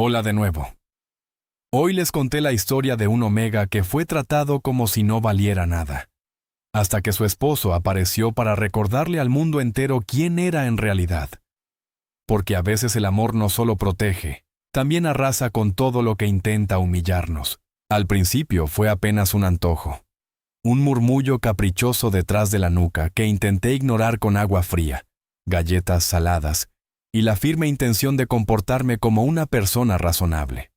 Hola de nuevo. Hoy les conté la historia de un omega que fue tratado como si no valiera nada, hasta que su esposo apareció para recordarle al mundo entero quién era en realidad. Porque a veces el amor no solo protege, también arrasa con todo lo que intenta humillarnos. Al principio fue apenas un antojo, un murmullo caprichoso detrás de la nuca que intenté ignorar con agua fría, galletas saladas y la firme intención de comportarme como una persona razonable.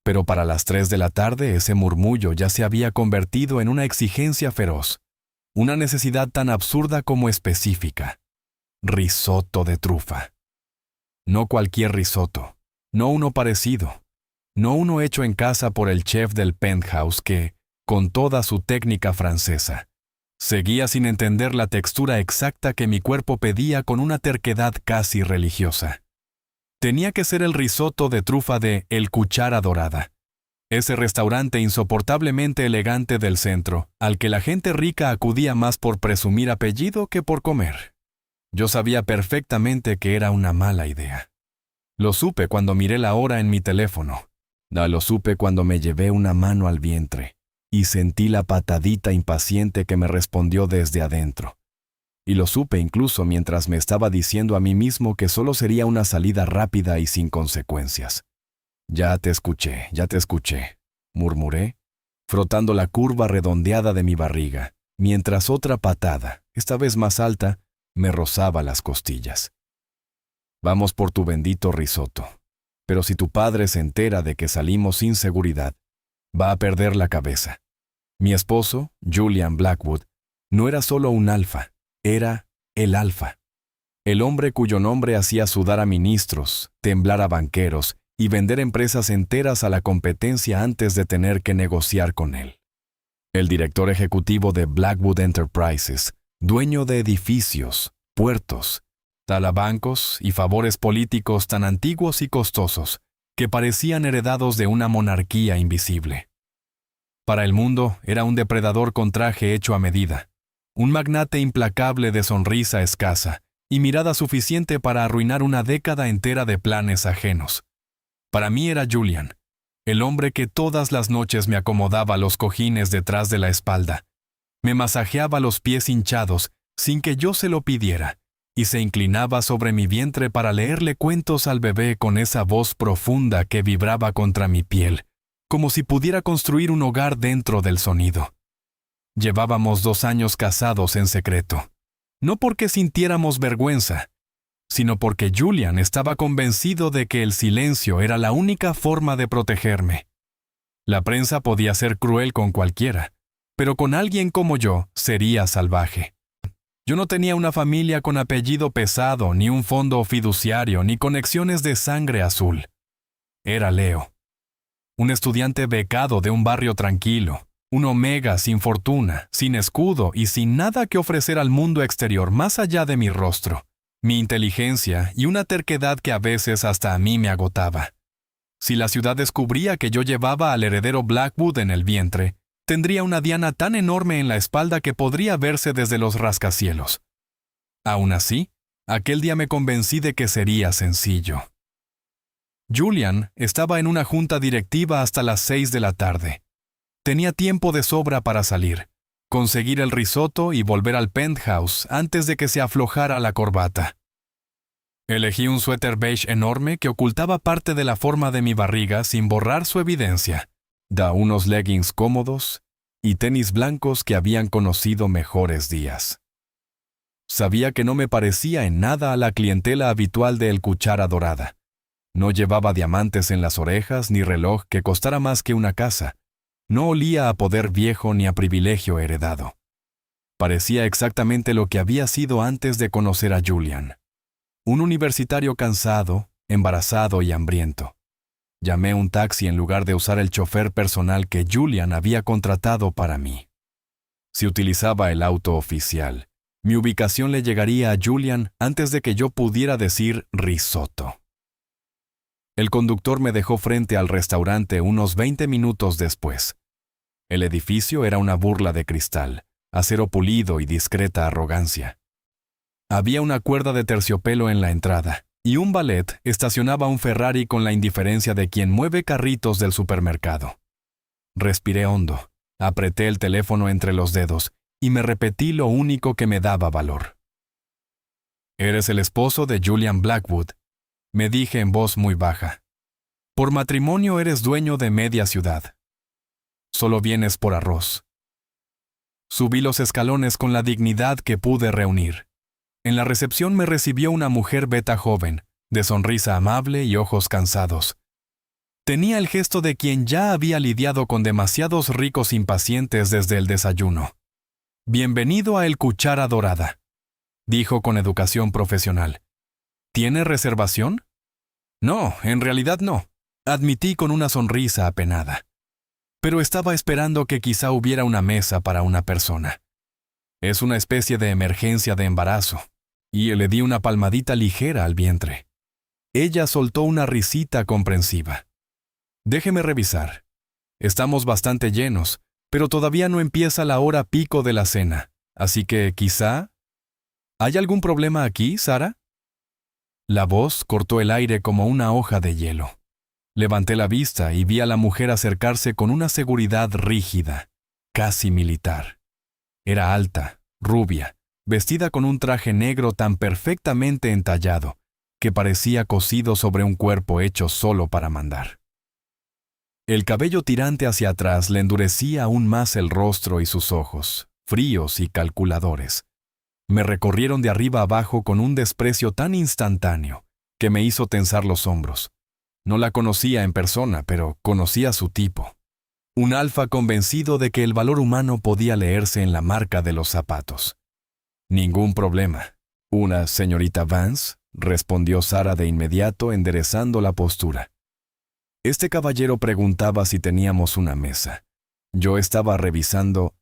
Pero para las 3 de la tarde ese murmullo ya se había convertido en una exigencia feroz, una necesidad tan absurda como específica. Risotto de trufa. No cualquier risotto, no uno parecido, no uno hecho en casa por el chef del penthouse que, con toda su técnica francesa, seguía sin entender la textura exacta que mi cuerpo pedía con una terquedad casi religiosa. Tenía que ser el risotto de trufa de El Cuchara Dorada, ese restaurante insoportablemente elegante del centro, al que la gente rica acudía más por presumir apellido que por comer. Yo sabía perfectamente que era una mala idea. Lo supe cuando miré la hora en mi teléfono. Lo supe cuando me llevé una mano al vientre y sentí la patadita impaciente que me respondió desde adentro. Y lo supe incluso mientras me estaba diciendo a mí mismo que solo sería una salida rápida y sin consecuencias. Ya te escuché, murmuré, frotando la curva redondeada de mi barriga, mientras otra patada, esta vez más alta, me rozaba las costillas. Vamos por tu bendito risotto. Pero si tu padre se entera de que salimos sin seguridad, va a perder la cabeza. Mi esposo, Julian Blackwood, no era solo un alfa, era el alfa. El hombre cuyo nombre hacía sudar a ministros, temblar a banqueros y vender empresas enteras a la competencia antes de tener que negociar con él. El director ejecutivo de Blackwood Enterprises, dueño de edificios, puertos, talabancos y favores políticos tan antiguos y costosos que parecían heredados de una monarquía invisible. Para el mundo era un depredador con traje hecho a medida, un magnate implacable de sonrisa escasa y mirada suficiente para arruinar una década entera de planes ajenos. Para mí era Julian, el hombre que todas las noches me acomodaba los cojines detrás de la espalda, me masajeaba los pies hinchados sin que yo se lo pidiera, y se inclinaba sobre mi vientre para leerle cuentos al bebé con esa voz profunda que vibraba contra mi piel, como si pudiera construir un hogar dentro del sonido. Llevábamos 2 años casados en secreto, no porque sintiéramos vergüenza, sino porque Julian estaba convencido de que el silencio era la única forma de protegerme. La prensa podía ser cruel con cualquiera, pero con alguien como yo sería salvaje. Yo no tenía una familia con apellido pesado, ni un fondo fiduciario, ni conexiones de sangre azul. Era Leo, un estudiante becado de un barrio tranquilo, un omega sin fortuna, sin escudo y sin nada que ofrecer al mundo exterior más allá de mi rostro, mi inteligencia y una terquedad que a veces hasta a mí me agotaba. Si la ciudad descubría que yo llevaba al heredero Blackwood en el vientre, tendría una diana tan enorme en la espalda que podría verse desde los rascacielos. Aún así, aquel día me convencí de que sería sencillo. Julian estaba en una junta directiva hasta las 6 de la tarde. Tenía tiempo de sobra para salir, conseguir el risotto y volver al penthouse antes de que se aflojara la corbata. Elegí un suéter beige enorme que ocultaba parte de la forma de mi barriga sin borrar su evidencia. Unos leggings cómodos y tenis blancos que habían conocido mejores días. Sabía que no me parecía en nada a la clientela habitual de El Cuchara Dorada. No llevaba diamantes en las orejas ni reloj que costara más que una casa. No olía a poder viejo ni a privilegio heredado. Parecía exactamente lo que había sido antes de conocer a Julian. Un universitario cansado, embarazado y hambriento. Llamé un taxi en lugar de usar el chofer personal que Julian había contratado para mí. Si utilizaba el auto oficial, mi ubicación le llegaría a Julian antes de que yo pudiera decir risotto. El conductor me dejó frente al restaurante unos 20 minutos después. El edificio era una burla de cristal, acero pulido y discreta arrogancia. Había una cuerda de terciopelo en la entrada, y un valet estacionaba un Ferrari con la indiferencia de quien mueve carritos del supermercado. Respiré hondo, apreté el teléfono entre los dedos y me repetí lo único que me daba valor. «Eres el esposo de Julian Blackwood», me dije en voz muy baja. «Por matrimonio eres dueño de media ciudad. Solo vienes por arroz». Subí los escalones con la dignidad que pude reunir. En la recepción me recibió una mujer beta joven, de sonrisa amable y ojos cansados. Tenía el gesto de quien ya había lidiado con demasiados ricos impacientes desde el desayuno. «Bienvenido a El Cuchara Dorada», dijo con educación profesional. «¿Tiene reservación?» «No, en realidad no», admití con una sonrisa apenada. Pero estaba esperando que quizá hubiera una mesa para una persona. Es una especie de emergencia de embarazo, y le di una palmadita ligera al vientre. Ella soltó una risita comprensiva. «Déjeme revisar. Estamos bastante llenos, pero todavía no empieza la hora pico de la cena, así que quizá... ¿Hay algún problema aquí, Sara?» La voz cortó el aire como una hoja de hielo. Levanté la vista y vi a la mujer acercarse con una seguridad rígida, casi militar. Era alta, rubia, vestida con un traje negro tan perfectamente entallado que parecía cosido sobre un cuerpo hecho solo para mandar. El cabello tirante hacia atrás le endurecía aún más el rostro y sus ojos, fríos y calculadores. Me recorrieron de arriba abajo con un desprecio tan instantáneo que me hizo tensar los hombros. No la conocía en persona, pero conocía su tipo. Un alfa convencido de que el valor humano podía leerse en la marca de los zapatos. «Ningún problema. ¿Una señorita Vance?», respondió Sara de inmediato, enderezando la postura. Este caballero preguntaba si teníamos una mesa. Yo estaba revisando.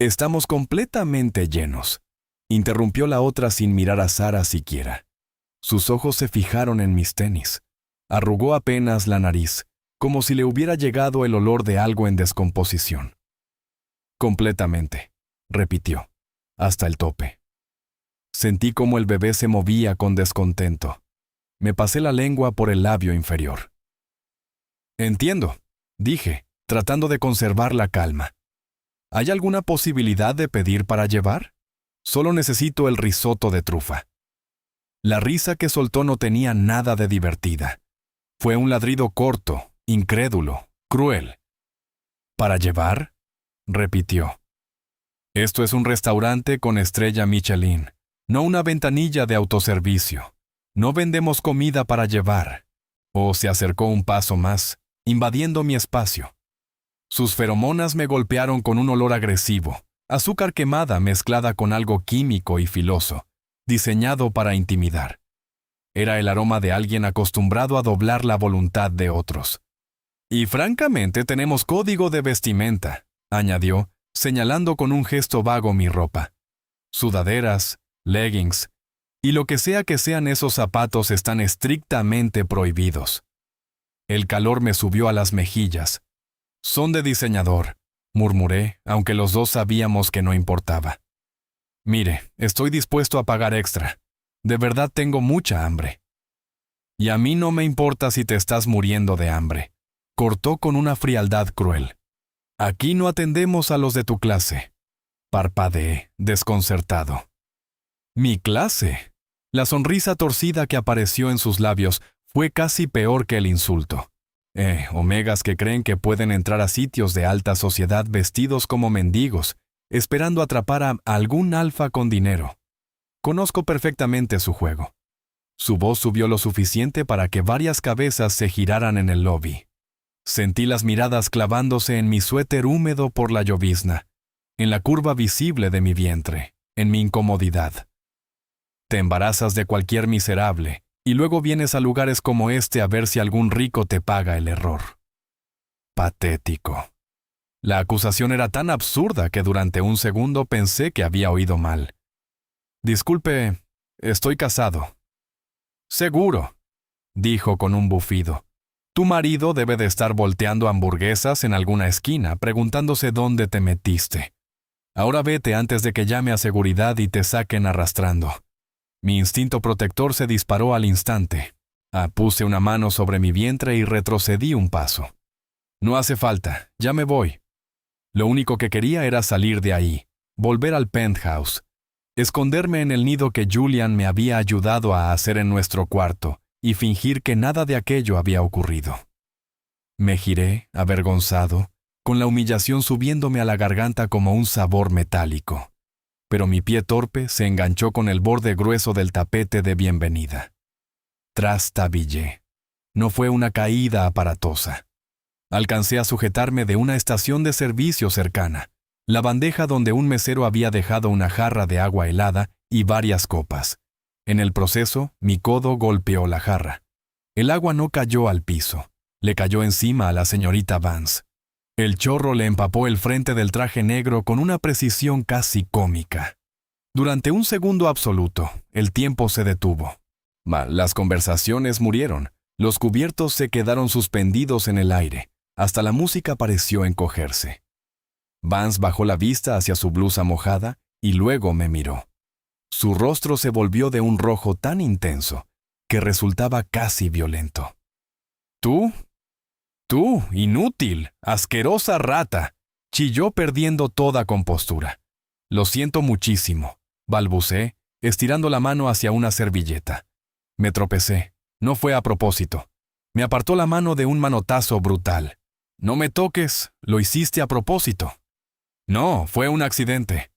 «Estamos completamente llenos», interrumpió la otra sin mirar a Sara siquiera. Sus ojos se fijaron en mis tenis. Arrugó apenas la nariz, como si le hubiera llegado el olor de algo en descomposición. «Completamente», repitió, «hasta el tope». Sentí como el bebé se movía con descontento. Me pasé la lengua por el labio inferior. «Entiendo», dije, tratando de conservar la calma. «¿Hay alguna posibilidad de pedir para llevar? Solo necesito el risotto de trufa». La risa que soltó no tenía nada de divertida. Fue un ladrido corto, incrédulo, cruel. «¿Para llevar?», repitió. «Esto es un restaurante con estrella Michelin, no una ventanilla de autoservicio. No vendemos comida para llevar». O se acercó un paso más, invadiendo mi espacio. Sus feromonas me golpearon con un olor agresivo, azúcar quemada mezclada con algo químico y filoso, diseñado para intimidar. Era el aroma de alguien acostumbrado a doblar la voluntad de otros. «Y francamente tenemos código de vestimenta», añadió, señalando con un gesto vago mi ropa. «Sudaderas, leggings, y lo que sea que sean esos zapatos están estrictamente prohibidos». El calor me subió a las mejillas. «Son de diseñador», murmuré, aunque los dos sabíamos que no importaba. «Mire, estoy dispuesto a pagar extra. De verdad tengo mucha hambre». «Y a mí no me importa si te estás muriendo de hambre», cortó con una frialdad cruel. «Aquí no atendemos a los de tu clase». Parpadeé, desconcertado. «¿Mi clase?». La sonrisa torcida que apareció en sus labios fue casi peor que el insulto. Omegas que creen que pueden entrar a sitios de alta sociedad vestidos como mendigos, esperando atrapar a algún alfa con dinero. Conozco perfectamente su juego. Su voz subió lo suficiente para que varias cabezas se giraran en el lobby. Sentí las miradas clavándose en mi suéter húmedo por la llovizna, en la curva visible de mi vientre, en mi incomodidad. Te embarazas de cualquier miserable, y luego vienes a lugares como este a ver si algún rico te paga el error. Patético. La acusación era tan absurda que durante un segundo pensé que había oído mal. «Disculpe, estoy casado». «Seguro», dijo con un bufido. «Tu marido debe de estar volteando hamburguesas en alguna esquina, preguntándose dónde te metiste. Ahora vete antes de que llame a seguridad y te saquen arrastrando». Mi instinto protector se disparó al instante. Puse una mano sobre mi vientre y retrocedí un paso. No hace falta, ya me voy. Lo único que quería era salir de ahí, volver al penthouse, esconderme en el nido que Julian me había ayudado a hacer en nuestro cuarto y fingir que nada de aquello había ocurrido. Me giré, avergonzado, con la humillación subiéndome a la garganta como un sabor metálico. Pero mi pie torpe se enganchó con el borde grueso del tapete de bienvenida. Trastabillé. No fue una caída aparatosa. Alcancé a sujetarme de una estación de servicio cercana, la bandeja donde un mesero había dejado una jarra de agua helada y varias copas. En el proceso, mi codo golpeó la jarra. El agua no cayó al piso, le cayó encima a la señorita Vance. El chorro le empapó el frente del traje negro con una precisión casi cómica. Durante un segundo absoluto, el tiempo se detuvo. Las conversaciones murieron, los cubiertos se quedaron suspendidos en el aire, hasta la música pareció encogerse. Vance bajó la vista hacia su blusa mojada y luego me miró. Su rostro se volvió de un rojo tan intenso que resultaba casi violento. «Tú, inútil, asquerosa rata», chilló perdiendo toda compostura. «Lo siento muchísimo», balbuceé, estirando la mano hacia una servilleta. Me tropecé. No fue a propósito. Me apartó la mano de un manotazo brutal. «No me toques, lo hiciste a propósito». «No, fue un accidente».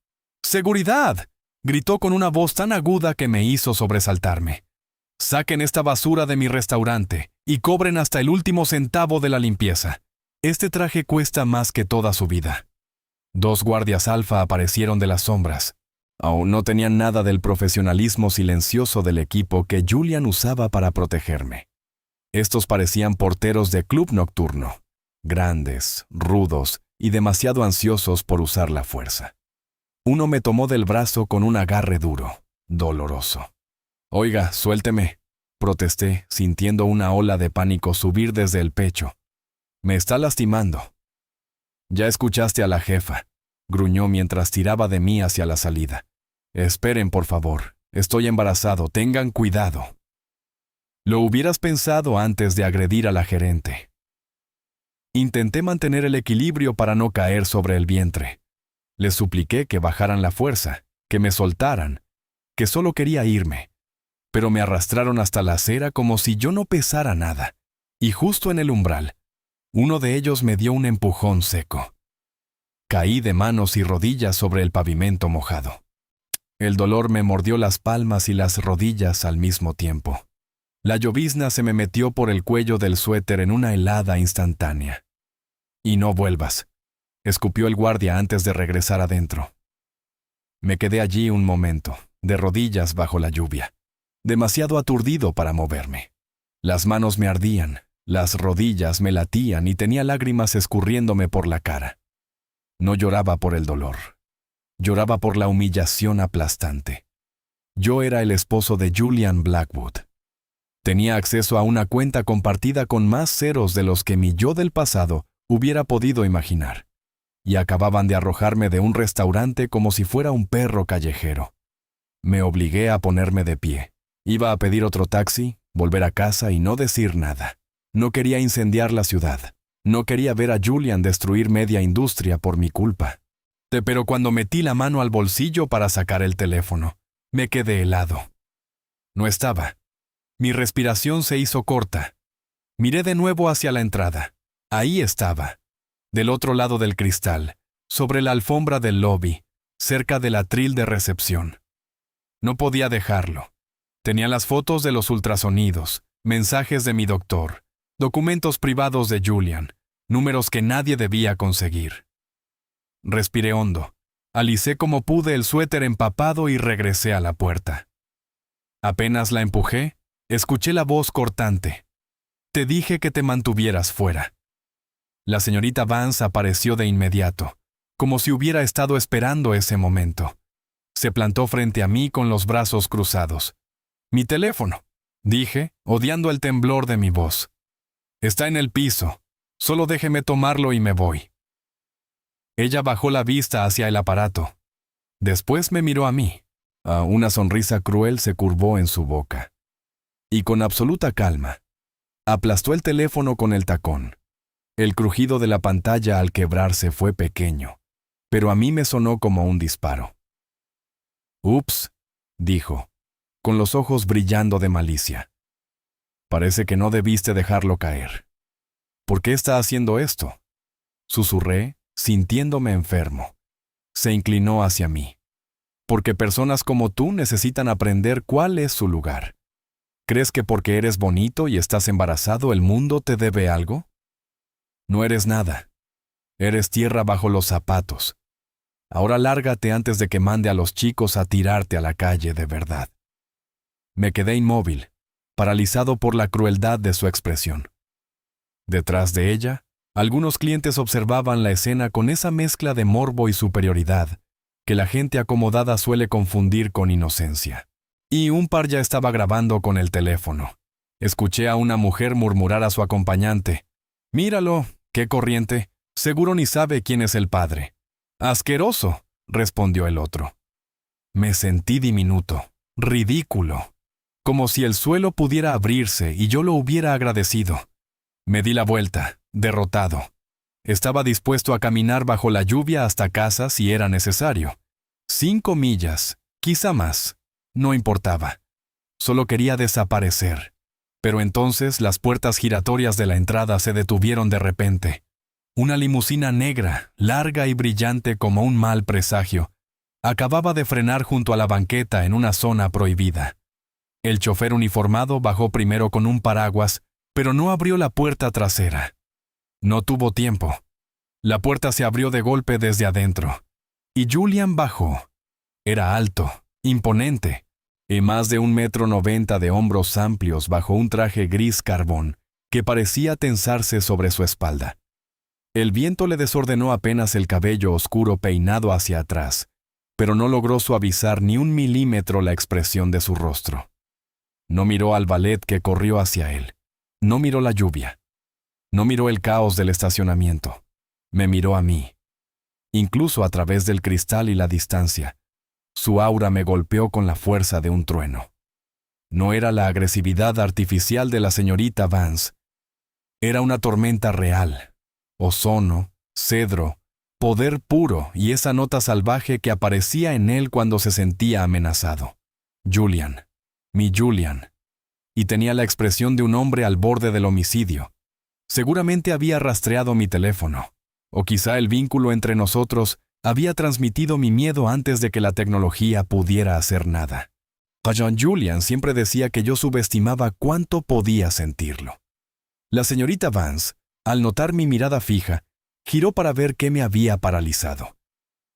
«¡Seguridad!», gritó con una voz tan aguda que me hizo sobresaltarme. «Saquen esta basura de mi restaurante y cobren hasta el último centavo de la limpieza. Este traje cuesta más que toda su vida». Dos guardias alfa aparecieron de las sombras. Aún no tenían nada del profesionalismo silencioso del equipo que Julian usaba para protegerme. Estos parecían porteros de club nocturno, grandes, rudos y demasiado ansiosos por usar la fuerza. Uno me tomó del brazo con un agarre duro, doloroso. «Oiga, suélteme», protesté, sintiendo una ola de pánico subir desde el pecho. «Me está lastimando». «Ya escuchaste a la jefa», gruñó mientras tiraba de mí hacia la salida. «Esperen, por favor. Estoy embarazado. Tengan cuidado». Lo hubieras pensado antes de agredir a la gerente. Intenté mantener el equilibrio para no caer sobre el vientre. Les supliqué que bajaran la fuerza, que me soltaran, que solo quería irme. Pero me arrastraron hasta la acera como si yo no pesara nada. Y justo en el umbral, uno de ellos me dio un empujón seco. Caí de manos y rodillas sobre el pavimento mojado. El dolor me mordió las palmas y las rodillas al mismo tiempo. La llovizna se me metió por el cuello del suéter en una helada instantánea. «Y no vuelvas», escupió el guardia antes de regresar adentro. Me quedé allí un momento, de rodillas bajo la lluvia, demasiado aturdido para moverme. Las manos me ardían, las rodillas me latían y tenía lágrimas escurriéndome por la cara. No lloraba por el dolor. Lloraba por la humillación aplastante. Yo era el esposo de Julian Blackwood. Tenía acceso a una cuenta compartida con más ceros de los que mi yo del pasado hubiera podido imaginar. Y acababan de arrojarme de un restaurante como si fuera un perro callejero. Me obligué a ponerme de pie. Iba a pedir otro taxi, volver a casa y no decir nada. No quería incendiar la ciudad. No quería ver a Julian destruir media industria por mi culpa. Pero cuando metí la mano al bolsillo para sacar el teléfono, me quedé helado. No estaba. Mi respiración se hizo corta. Miré de nuevo hacia la entrada. Ahí estaba, del otro lado del cristal, sobre la alfombra del lobby, cerca del atril de recepción. No podía dejarlo. Tenía las fotos de los ultrasonidos, mensajes de mi doctor, documentos privados de Julian, números que nadie debía conseguir. Respiré hondo, alicé como pude el suéter empapado y regresé a la puerta. Apenas la empujé, escuché la voz cortante. «Te dije que te mantuvieras fuera». La señorita Vance apareció de inmediato, como si hubiera estado esperando ese momento. Se plantó frente a mí con los brazos cruzados. «Mi teléfono», dije, odiando el temblor de mi voz. «Está en el piso. Solo déjeme tomarlo y me voy». Ella bajó la vista hacia el aparato. Después me miró a mí. Una sonrisa cruel se curvó en su boca. Y con absoluta calma, aplastó el teléfono con el tacón. El crujido de la pantalla al quebrarse fue pequeño, pero a mí me sonó como un disparo. «Ups», dijo, con los ojos brillando de malicia. «Parece que no debiste dejarlo caer». «¿Por qué está haciendo esto?», susurré, sintiéndome enfermo. Se inclinó hacia mí. «Porque personas como tú necesitan aprender cuál es su lugar. ¿Crees que porque eres bonito y estás embarazado el mundo te debe algo? No eres nada. Eres tierra bajo los zapatos. Ahora lárgate antes de que mande a los chicos a tirarte a la calle de verdad». Me quedé inmóvil, paralizado por la crueldad de su expresión. Detrás de ella, algunos clientes observaban la escena con esa mezcla de morbo y superioridad que la gente acomodada suele confundir con inocencia. Y un par ya estaba grabando con el teléfono. Escuché a una mujer murmurar a su acompañante: «Míralo, qué corriente, seguro ni sabe quién es el padre». «Asqueroso», respondió el otro. Me sentí diminuto, ridículo, como si el suelo pudiera abrirse y yo lo hubiera agradecido. Me di la vuelta, derrotado. Estaba dispuesto a caminar bajo la lluvia hasta casa si era necesario. 5 millas, quizá más. No importaba. Solo quería desaparecer. Pero entonces las puertas giratorias de la entrada se detuvieron de repente. Una limusina negra, larga y brillante como un mal presagio, acababa de frenar junto a la banqueta en una zona prohibida. El chofer uniformado bajó primero con un paraguas, pero no abrió la puerta trasera. No tuvo tiempo. La puerta se abrió de golpe desde adentro. Y Julian bajó. Era alto, imponente, y más de 1,90 m de hombros amplios bajo un traje gris carbón que parecía tensarse sobre su espalda. El viento le desordenó apenas el cabello oscuro peinado hacia atrás, pero no logró suavizar ni 1 milímetro la expresión de su rostro. No miró al valet que corrió hacia él. No miró la lluvia. No miró el caos del estacionamiento. Me miró a mí. Incluso a través del cristal y la distancia, su aura me golpeó con la fuerza de un trueno. No era la agresividad artificial de la señorita Vance. Era una tormenta real. Ozono, cedro, poder puro y esa nota salvaje que aparecía en él cuando se sentía amenazado. Julian. Mi Julian. Y tenía la expresión de un hombre al borde del homicidio. Seguramente había rastreado mi teléfono, o quizá el vínculo entre nosotros había transmitido mi miedo antes de que la tecnología pudiera hacer nada. John Julian siempre decía que yo subestimaba cuánto podía sentirlo. La señorita Vance, al notar mi mirada fija, giró para ver qué me había paralizado.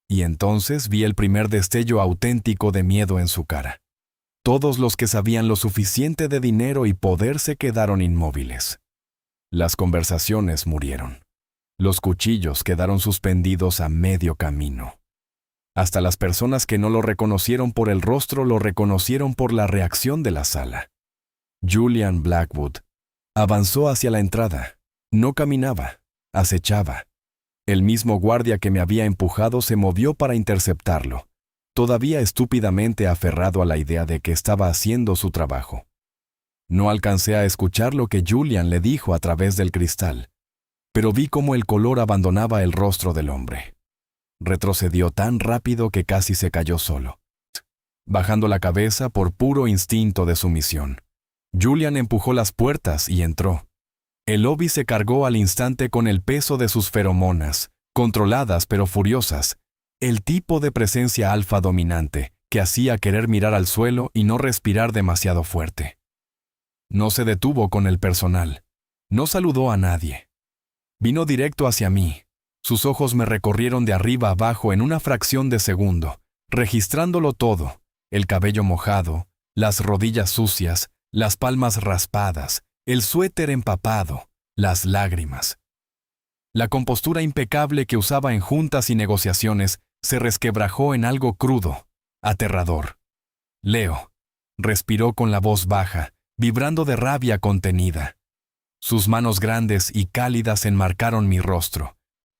Y entonces vi el primer destello auténtico de miedo en su cara. Todos los que sabían lo suficiente de dinero y poder se quedaron inmóviles. Las conversaciones murieron. Los cuchillos quedaron suspendidos a medio camino. Hasta las personas que no lo reconocieron por el rostro lo reconocieron por la reacción de la sala. Julian Blackwood avanzó hacia la entrada. No caminaba, acechaba. El mismo guardia que me había empujado se movió para interceptarlo, todavía estúpidamente aferrado a la idea de que estaba haciendo su trabajo. No alcancé a escuchar lo que Julian le dijo a través del cristal, pero vi cómo el color abandonaba el rostro del hombre. Retrocedió tan rápido que casi se cayó solo, bajando la cabeza por puro instinto de sumisión. Julian empujó las puertas y entró. El lobby se cargó al instante con el peso de sus feromonas, controladas pero furiosas, el tipo de presencia alfa dominante que hacía querer mirar al suelo y no respirar demasiado fuerte. No se detuvo con el personal. No saludó a nadie. Vino directo hacia mí. Sus ojos me recorrieron de arriba a abajo en una fracción de segundo, registrándolo todo: el cabello mojado, las rodillas sucias, las palmas raspadas, el suéter empapado, las lágrimas. La compostura impecable que usaba en juntas y negociaciones se resquebrajó en algo crudo, aterrador. «Leo», respiró con la voz baja, vibrando de rabia contenida. Sus manos grandes y cálidas enmarcaron mi rostro.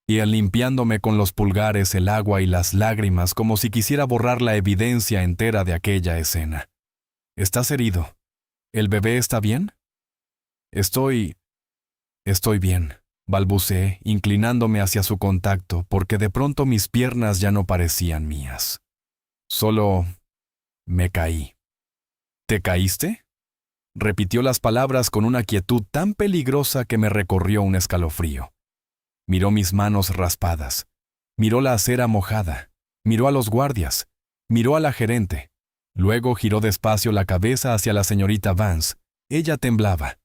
y él limpiándome con los pulgares el agua y las lágrimas como si quisiera borrar la evidencia entera de aquella escena. ¿Estás herido? ¿El bebé está bien? Estoy bien, balbuceé, inclinándome hacia su contacto, porque de pronto mis piernas ya no parecían mías. Solo me caí. ¿Te caíste? Repitió las palabras con una quietud tan peligrosa que me recorrió un escalofrío. Miró mis manos raspadas, miró la acera mojada, miró a los guardias, miró a la gerente. Luego giró despacio la cabeza hacia la señorita Vance. Ella temblaba.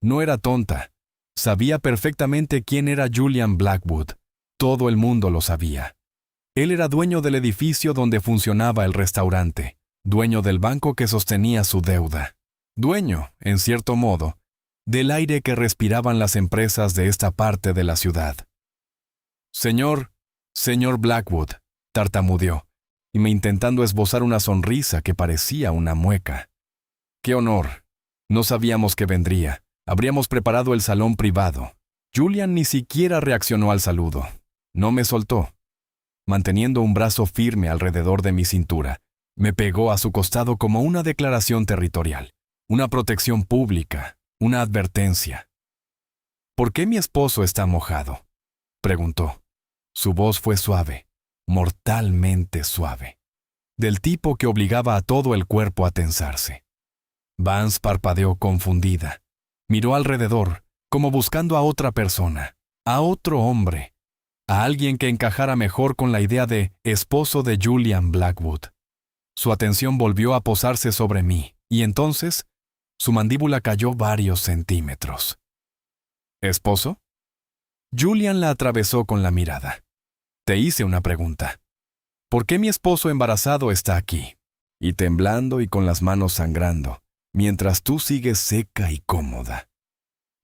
No era tonta. Sabía perfectamente quién era Julian Blackwood. Todo el mundo lo sabía. Él era dueño del edificio donde funcionaba el restaurante, dueño del banco que sostenía su deuda, dueño, en cierto modo, del aire que respiraban las empresas de esta parte de la ciudad. Señor Blackwood, tartamudeó, y me intentando esbozar una sonrisa que parecía una mueca. ¡Qué honor! No sabíamos que vendría. Habríamos preparado el salón privado. Julian ni siquiera reaccionó al saludo. No me soltó. Manteniendo un brazo firme alrededor de mi cintura, me pegó a su costado como una declaración territorial, una protección pública, una advertencia. ¿Por qué mi esposo está mojado?, preguntó. Su voz fue suave, mortalmente suave, del tipo que obligaba a todo el cuerpo a tensarse. Vance parpadeó confundida. Miró alrededor, como buscando a otra persona, a otro hombre, a alguien que encajara mejor con la idea de esposo de Julian Blackwood. Su atención volvió a posarse sobre mí, y entonces su mandíbula cayó varios centímetros. ¿Esposo? Julian la atravesó con la mirada. Te hice una pregunta. ¿Por qué mi esposo embarazado está aquí? Y temblando y con las manos sangrando, mientras tú sigues seca y cómoda.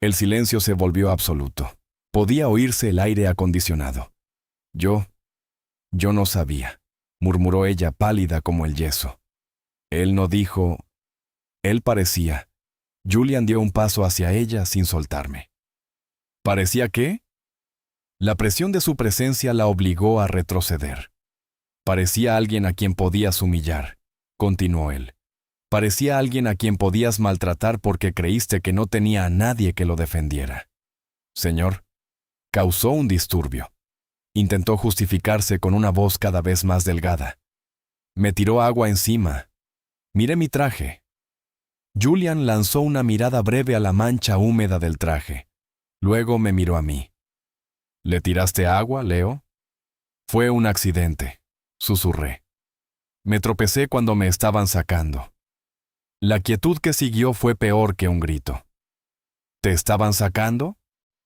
El silencio se volvió absoluto. Podía oírse el aire acondicionado. Yo no sabía, murmuró ella pálida como el yeso. Él no dijo. Él parecía. Julian dio un paso hacia ella sin soltarme. ¿Parecía qué? La presión de su presencia la obligó a retroceder. Parecía alguien a quien podías humillar, continuó él. Parecía alguien a quien podías maltratar porque creíste que no tenía a nadie que lo defendiera. Señor, causó un disturbio. Intentó justificarse con una voz cada vez más delgada. Me tiró agua encima. Miré mi traje. Julian lanzó una mirada breve a la mancha húmeda del traje. Luego me miró a mí. ¿Le tiraste agua, Leo? Fue un accidente, susurré. Me tropecé cuando me estaban sacando. La quietud que siguió fue peor que un grito. ¿Te estaban sacando?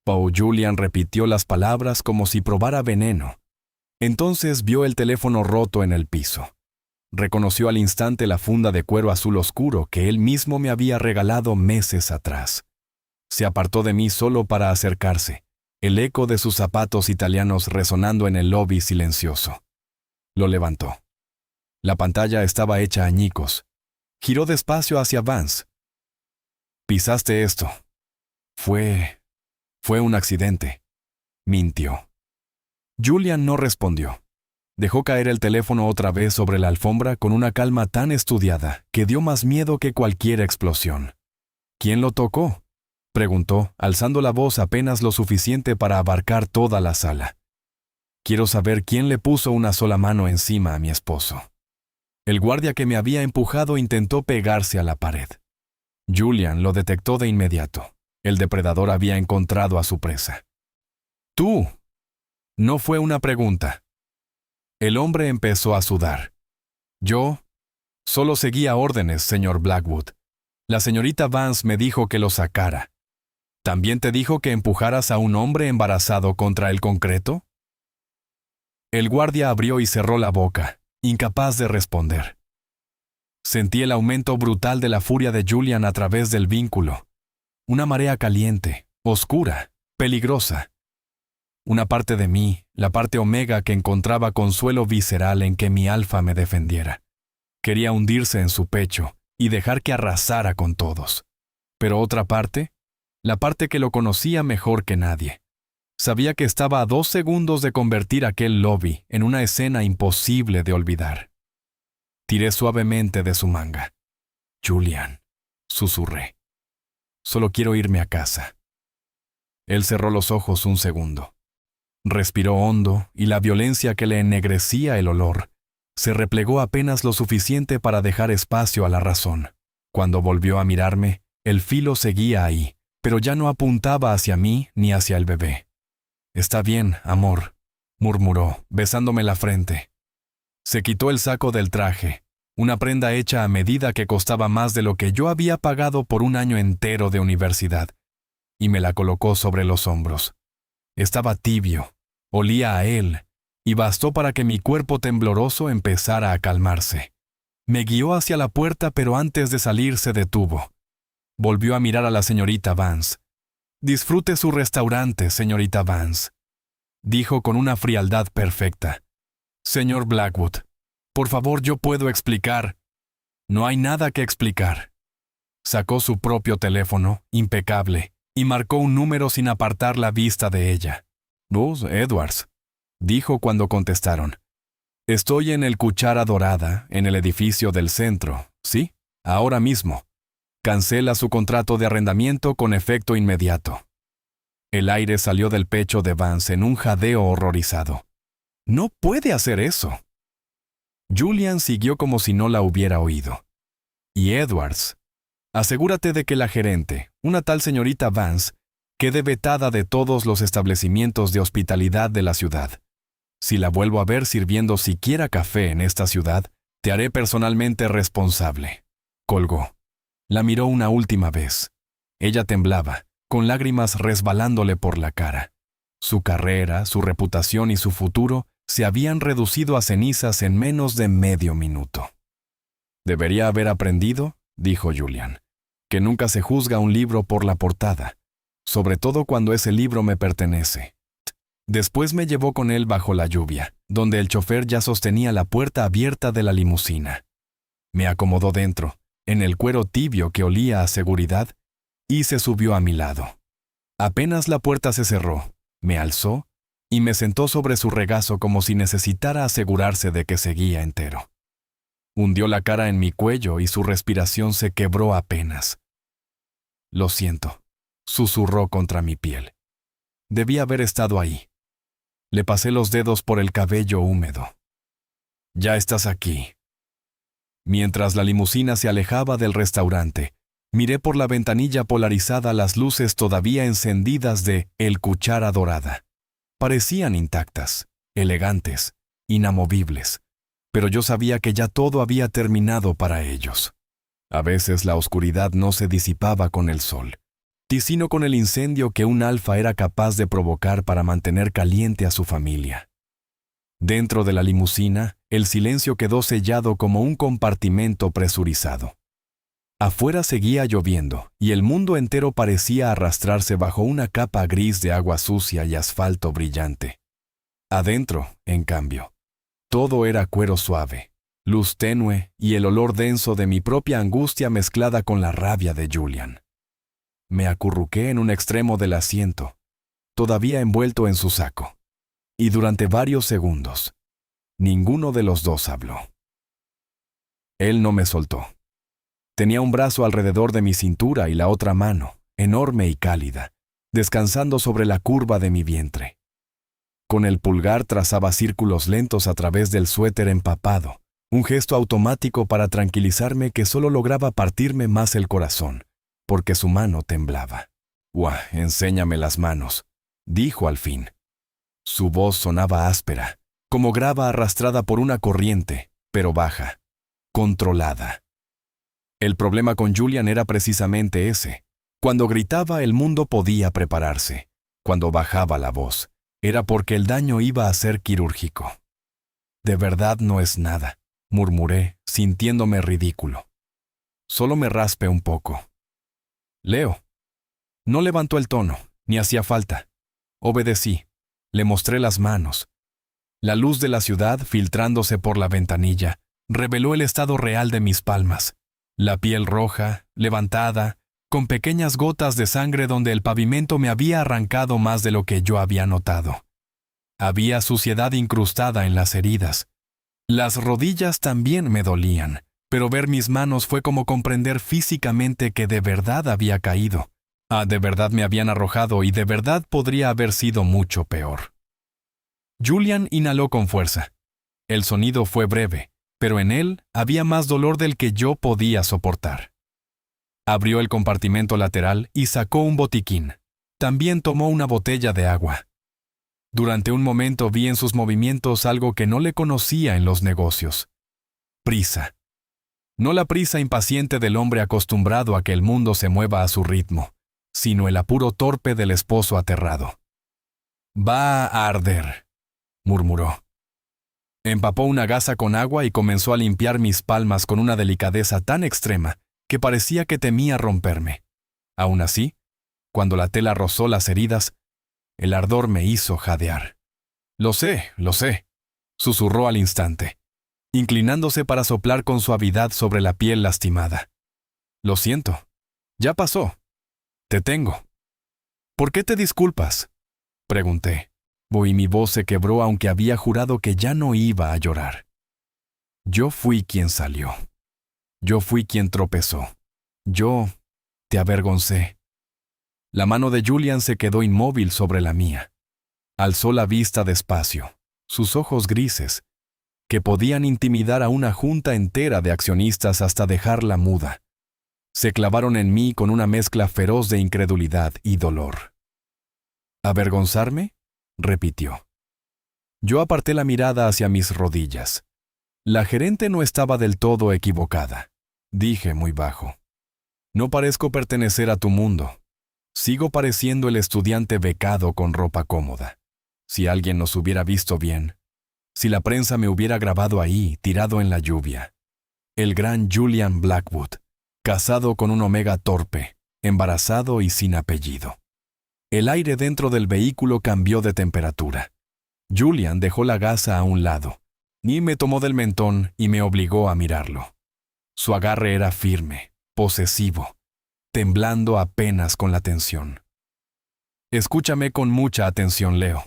Julian repitió las palabras como si probara veneno. Entonces vio el teléfono roto en el piso. Reconoció al instante la funda de cuero azul oscuro que él mismo me había regalado meses atrás. Se apartó de mí solo para acercarse, el eco de sus zapatos italianos resonando en el lobby silencioso. Lo levantó. La pantalla estaba hecha añicos. Giró despacio hacia Vance. Pisaste esto. Fue un accidente. Mintió. Julian no respondió. Dejó caer el teléfono otra vez sobre la alfombra con una calma tan estudiada que dio más miedo que cualquier explosión. ¿Quién lo tocó?, preguntó, alzando la voz apenas lo suficiente para abarcar toda la sala. Quiero saber quién le puso una sola mano encima a mi esposo. El guardia que me había empujado intentó pegarse a la pared. Julian lo detectó de inmediato. El depredador había encontrado a su presa. ¡Tú! No fue una pregunta. El hombre empezó a sudar. Yo solo seguía órdenes, señor Blackwood. La señorita Vance me dijo que lo sacara. ¿También te dijo que empujaras a un hombre embarazado contra el concreto? El guardia abrió y cerró la boca, incapaz de responder. Sentí el aumento brutal de la furia de Julian a través del vínculo. Una marea caliente, oscura, peligrosa. Una parte de mí, la parte omega que encontraba consuelo visceral en que mi alfa me defendiera. Quería hundirse en su pecho y dejar que arrasara con todos. Pero otra parte, la parte que lo conocía mejor que nadie, Sabía que estaba a 2 segundos de convertir aquel lobby en una escena imposible de olvidar. Tiré suavemente de su manga. «Julian», susurré. «Solo quiero irme a casa». Él cerró los ojos un segundo. Respiró hondo y la violencia que le ennegrecía el olor se replegó apenas lo suficiente para dejar espacio a la razón. Cuando volvió a mirarme, el filo seguía ahí, pero ya no apuntaba hacia mí ni hacia el bebé. «Está bien, amor», murmuró, besándome la frente. Se quitó el saco del traje, una prenda hecha a medida que costaba más de lo que yo había pagado por un año entero de universidad, y me la colocó sobre los hombros. Estaba tibio, olía a él, y bastó para que mi cuerpo tembloroso empezara a calmarse. Me guió hacia la puerta, pero antes de salir se detuvo. Volvió a mirar a la señorita Vance. «Disfrute su restaurante, señorita Vance», dijo con una frialdad perfecta. «Señor Blackwood, por favor, yo puedo explicar». «No hay nada que explicar». Sacó su propio teléfono, impecable, y marcó un número sin apartar la vista de ella. «Los Edwards», dijo cuando contestaron. «Estoy en el Cuchara Dorada, en el edificio del centro, ¿sí? Ahora mismo. Cancela su contrato de arrendamiento con efecto inmediato». El aire salió del pecho de Vance en un jadeo horrorizado. «No puede hacer eso». Julian siguió como si no la hubiera oído. «Y Edwards, asegúrate de que la gerente, una tal señorita Vance, quede vetada de todos los establecimientos de hospitalidad de la ciudad. Si la vuelvo a ver sirviendo siquiera café en esta ciudad, te haré personalmente responsable». Colgó. La miró una última vez. Ella temblaba, con lágrimas resbalándole por la cara. Su carrera, su reputación y su futuro se habían reducido a cenizas en menos de medio minuto. «Debería haber aprendido», dijo Julian, «que nunca se juzga un libro por la portada, sobre todo cuando ese libro me pertenece». Después me llevó con él bajo la lluvia, donde el chofer ya sostenía la puerta abierta de la limusina. Me acomodó dentro, en el cuero tibio que olía a seguridad, y se subió a mi lado. Apenas la puerta se cerró, me alzó y me sentó sobre su regazo como si necesitara asegurarse de que seguía entero. Hundió la cara en mi cuello y su respiración se quebró apenas. «Lo siento», susurró contra mi piel. «Debí haber estado ahí». Le pasé los dedos por el cabello húmedo. «Ya estás aquí». Mientras la limusina se alejaba del restaurante, miré por la ventanilla polarizada las luces todavía encendidas de El Cuchara Dorada. Parecían intactas, elegantes, inamovibles, pero yo sabía que ya todo había terminado para ellos. A veces la oscuridad no se disipaba con el sol, sino con el incendio que un alfa era capaz de provocar para mantener caliente a su familia. Dentro de la limusina, el silencio quedó sellado como un compartimento presurizado. Afuera seguía lloviendo, y el mundo entero parecía arrastrarse bajo una capa gris de agua sucia y asfalto brillante. Adentro, en cambio, todo era cuero suave, luz tenue y el olor denso de mi propia angustia mezclada con la rabia de Julian. Me acurruqué en un extremo del asiento, todavía envuelto en su saco, y durante varios segundos, ninguno de los dos habló. Él no me soltó. Tenía un brazo alrededor de mi cintura y la otra mano, enorme y cálida, descansando sobre la curva de mi vientre. Con el pulgar trazaba círculos lentos a través del suéter empapado, un gesto automático para tranquilizarme que solo lograba partirme más el corazón, porque su mano temblaba. «Guau, enséñame las manos», dijo al fin. Su voz sonaba áspera, como grava arrastrada por una corriente, pero baja, controlada. El problema con Julian era precisamente ese. Cuando gritaba, el mundo podía prepararse. Cuando bajaba la voz, era porque el daño iba a ser quirúrgico. «De verdad no es nada», murmuré, sintiéndome ridículo. «Solo me raspe un poco». «Leo». No levantó el tono, ni hacía falta. Obedecí. Le mostré las manos. La luz de la ciudad, filtrándose por la ventanilla, reveló el estado real de mis palmas. La piel roja, levantada, con pequeñas gotas de sangre donde el pavimento me había arrancado más de lo que yo había notado. Había suciedad incrustada en las heridas. Las rodillas también me dolían, pero ver mis manos fue como comprender físicamente que de verdad había caído. De verdad me habían arrojado y de verdad podría haber sido mucho peor. Julian inhaló con fuerza. El sonido fue breve, pero en él había más dolor del que yo podía soportar. Abrió el compartimento lateral y sacó un botiquín. También tomó una botella de agua. Durante un momento vi en sus movimientos algo que no le conocía en los negocios. Prisa. No la prisa impaciente del hombre acostumbrado a que el mundo se mueva a su ritmo, sino el apuro torpe del esposo aterrado. «Va a arder», murmuró. Empapó una gasa con agua y comenzó a limpiar mis palmas con una delicadeza tan extrema que parecía que temía romperme. Aún así, cuando la tela rozó las heridas, el ardor me hizo jadear. Lo sé», susurró al instante, inclinándose para soplar con suavidad sobre la piel lastimada. «Lo siento. Ya pasó. Te tengo». «¿Por qué te disculpas?», pregunté, y mi voz se quebró aunque había jurado que ya no iba a llorar. Yo fui quien salió. Yo fui quien tropezó. Yo te avergoncé. La mano de Julian se quedó inmóvil sobre la mía. Alzó la vista despacio, sus ojos grises, que podían intimidar a una junta entera de accionistas hasta dejarla muda. Se clavaron en mí con una mezcla feroz de incredulidad y dolor. ¿Avergonzarme?, repitió. Yo aparté la mirada hacia mis rodillas. La gerente no estaba del todo equivocada. Dije muy bajo. No parezco pertenecer a tu mundo. Sigo pareciendo el estudiante becado con ropa cómoda. Si alguien nos hubiera visto bien, si la prensa me hubiera grabado ahí, tirado en la lluvia. El gran Julian Blackwood, casado con un omega torpe, embarazado y sin apellido. El aire dentro del vehículo cambió de temperatura. Julian dejó la gasa a un lado, y me tomó del mentón y me obligó a mirarlo. Su agarre era firme, posesivo, temblando apenas con la tensión. «Escúchame con mucha atención, Leo»,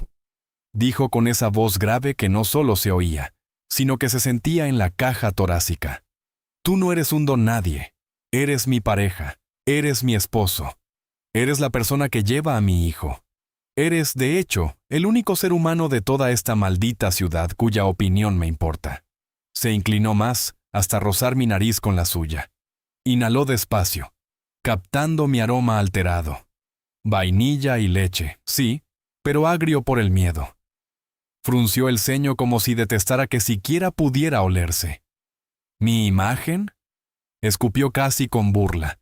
dijo con esa voz grave que no solo se oía, sino que se sentía en la caja torácica. «Tú no eres un don nadie. Eres mi pareja. Eres mi esposo. Eres la persona que lleva a mi hijo. Eres, de hecho, el único ser humano de toda esta maldita ciudad cuya opinión me importa». Se inclinó más, hasta rozar mi nariz con la suya. Inhaló despacio, captando mi aroma alterado. Vainilla y leche, sí, pero agrio por el miedo. Frunció el ceño como si detestara que siquiera pudiera olerse. ¿Mi imagen?, escupió casi con burla.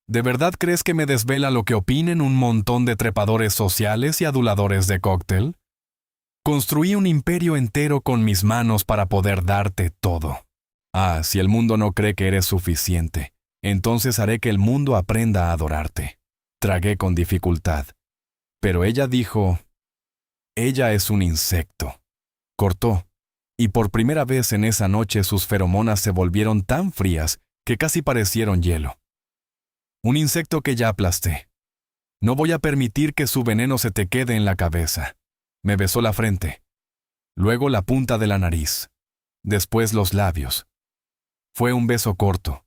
¿De verdad crees que me desvela lo que opinen un montón de trepadores sociales y aduladores de cóctel? Construí un imperio entero con mis manos para poder darte todo. Si el mundo no cree que eres suficiente, entonces haré que el mundo aprenda a adorarte. Tragué con dificultad. Pero ella dijo, «Ella es un insecto». Cortó, y por primera vez en esa noche sus feromonas se volvieron tan frías que casi parecieron hielo. «Un insecto que ya aplasté. No voy a permitir que su veneno se te quede en la cabeza». Me besó la frente, luego la punta de la nariz, después los labios. Fue un beso corto,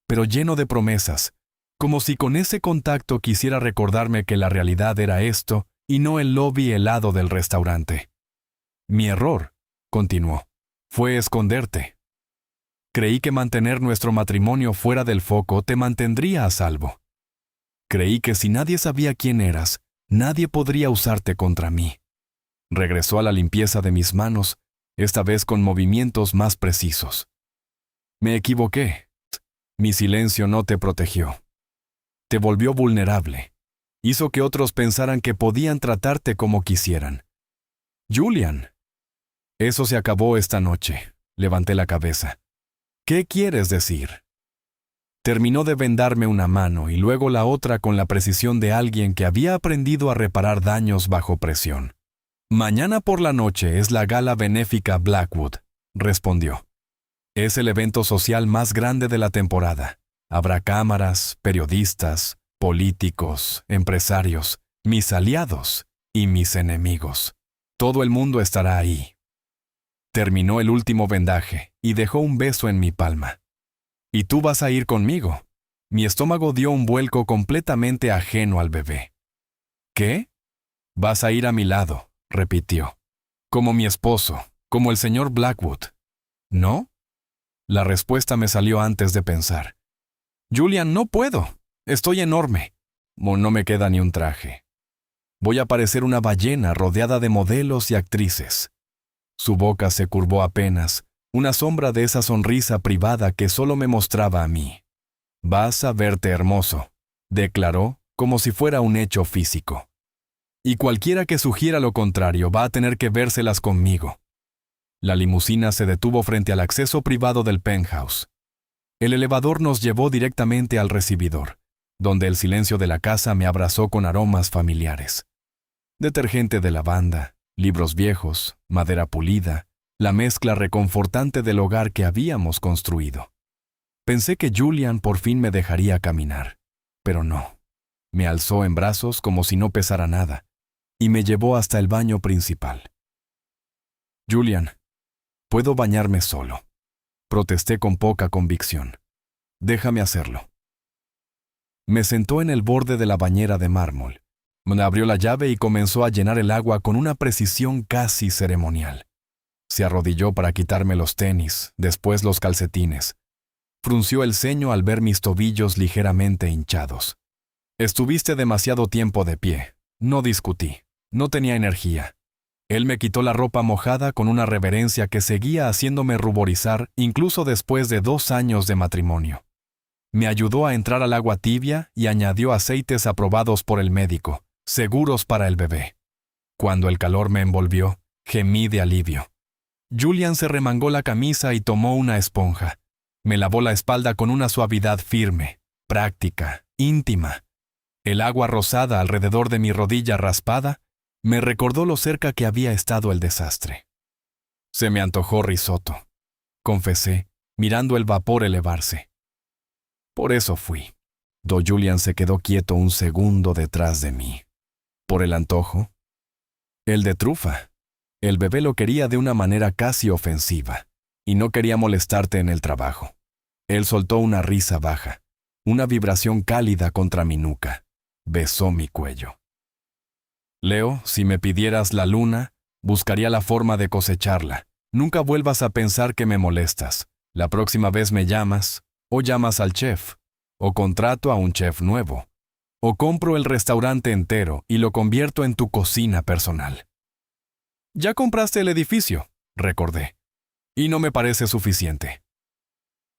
pero lleno de promesas, como si con ese contacto quisiera recordarme que la realidad era esto y no el lobby helado del restaurante. «Mi error», continuó, «fue esconderte. Creí que mantener nuestro matrimonio fuera del foco te mantendría a salvo. Creí que si nadie sabía quién eras, nadie podría usarte contra mí». Regresó a la limpieza de mis manos, esta vez con movimientos más precisos. «Me equivoqué. Mi silencio no te protegió. Te volvió vulnerable. Hizo que otros pensaran que podían tratarte como quisieran. Julian». «Eso se acabó esta noche», levanté la cabeza. «¿Qué quieres decir?». Terminó de vendarme una mano y luego la otra con la precisión de alguien que había aprendido a reparar daños bajo presión. «Mañana por la noche es la gala benéfica Blackwood», respondió. «Es el evento social más grande de la temporada. Habrá cámaras, periodistas, políticos, empresarios, mis aliados y mis enemigos. Todo el mundo estará ahí. Terminó el último vendaje y dejó un beso en mi palma. ¿Y tú vas a ir conmigo? Mi estómago dio un vuelco completamente ajeno al bebé. ¿Qué? Vas a ir a mi lado, repitió. Como mi esposo, como el señor Blackwood. ¿No? La respuesta me salió antes de pensar. Julian, no puedo. Estoy enorme. No me queda ni un traje. Voy a parecer una ballena rodeada de modelos y actrices. Su boca se curvó apenas, una sombra de esa sonrisa privada que solo me mostraba a mí. Vas a verte hermoso, declaró, como si fuera un hecho físico. Y cualquiera que sugiera lo contrario va a tener que vérselas conmigo. La limusina se detuvo frente al acceso privado del penthouse. El elevador nos llevó directamente al recibidor, donde el silencio de la casa me abrazó con aromas familiares. Detergente de lavanda, libros viejos, madera pulida, la mezcla reconfortante del hogar que habíamos construido. Pensé que Julian por fin me dejaría caminar, pero no. Me alzó en brazos como si no pesara nada, y me llevó hasta el baño principal. Julian, puedo bañarme solo. Protesté con poca convicción. Déjame hacerlo. Me sentó en el borde de la bañera de mármol. Me abrió la llave y comenzó a llenar el agua con una precisión casi ceremonial. Se arrodilló para quitarme los tenis, después los calcetines. Frunció el ceño al ver mis tobillos ligeramente hinchados. Estuviste demasiado tiempo de pie. No discutí. No tenía energía. Él me quitó la ropa mojada con una reverencia que seguía haciéndome ruborizar incluso después de 2 años de matrimonio. Me ayudó a entrar al agua tibia y añadió aceites aprobados por el médico, seguros para el bebé. Cuando el calor me envolvió, gemí de alivio. Julian se remangó la camisa y tomó una esponja. Me lavó la espalda con una suavidad firme, práctica, íntima. El agua rosada alrededor de mi rodilla raspada me recordó lo cerca que había estado el desastre. Se me antojó risotto, confesé, mirando el vapor elevarse. Por eso fui. Don Julian se quedó quieto un segundo detrás de mí. ¿Por el antojo? El de trufa. El bebé lo quería de una manera casi ofensiva, y no quería molestarte en el trabajo. Él soltó una risa baja, una vibración cálida contra mi nuca. Besó mi cuello. Leo, si me pidieras la luna, buscaría la forma de cosecharla. Nunca vuelvas a pensar que me molestas. La próxima vez me llamas, o llamas al chef, o contrato a un chef nuevo, o compro el restaurante entero y lo convierto en tu cocina personal. Ya compraste el edificio, recordé, y no me parece suficiente.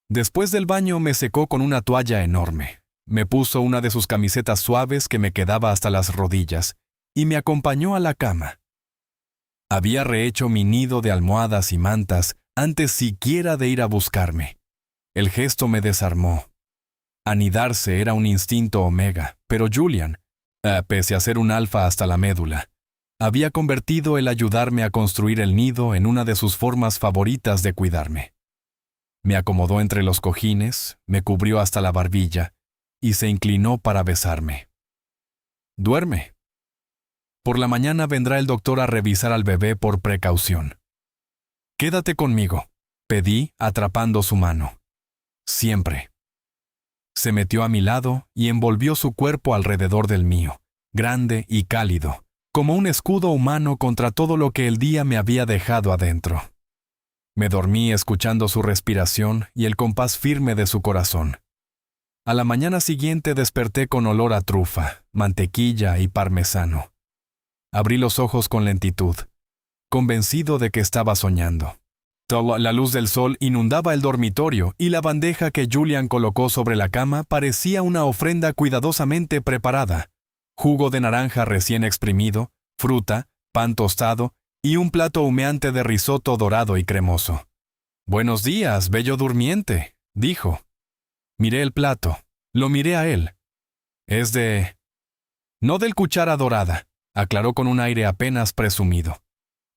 Después del baño me secó con una toalla enorme. Me puso una de sus camisetas suaves que me quedaba hasta las rodillas y me acompañó a la cama. Había rehecho mi nido de almohadas y mantas antes siquiera de ir a buscarme. El gesto me desarmó. Anidarse era un instinto omega, pero Julian, pese a ser un alfa hasta la médula, había convertido el ayudarme a construir el nido en una de sus formas favoritas de cuidarme. Me acomodó entre los cojines, me cubrió hasta la barbilla y se inclinó para besarme. Duerme. Por la mañana vendrá el doctor a revisar al bebé por precaución. Quédate conmigo, pedí, atrapando su mano. Siempre. Se metió a mi lado y envolvió su cuerpo alrededor del mío, grande y cálido, como un escudo humano contra todo lo que el día me había dejado adentro. Me dormí escuchando su respiración y el compás firme de su corazón. A la mañana siguiente desperté con olor a trufa, mantequilla y parmesano. Abrí los ojos con lentitud, convencido de que estaba soñando. La luz del sol inundaba el dormitorio y la bandeja que Julian colocó sobre la cama parecía una ofrenda cuidadosamente preparada. Jugo de naranja recién exprimido, fruta, pan tostado y un plato humeante de risotto dorado y cremoso. «Buenos días, bello durmiente», dijo. Miré el plato. Lo miré a él. «Es de... no del cuchara dorada», aclaró con un aire apenas presumido.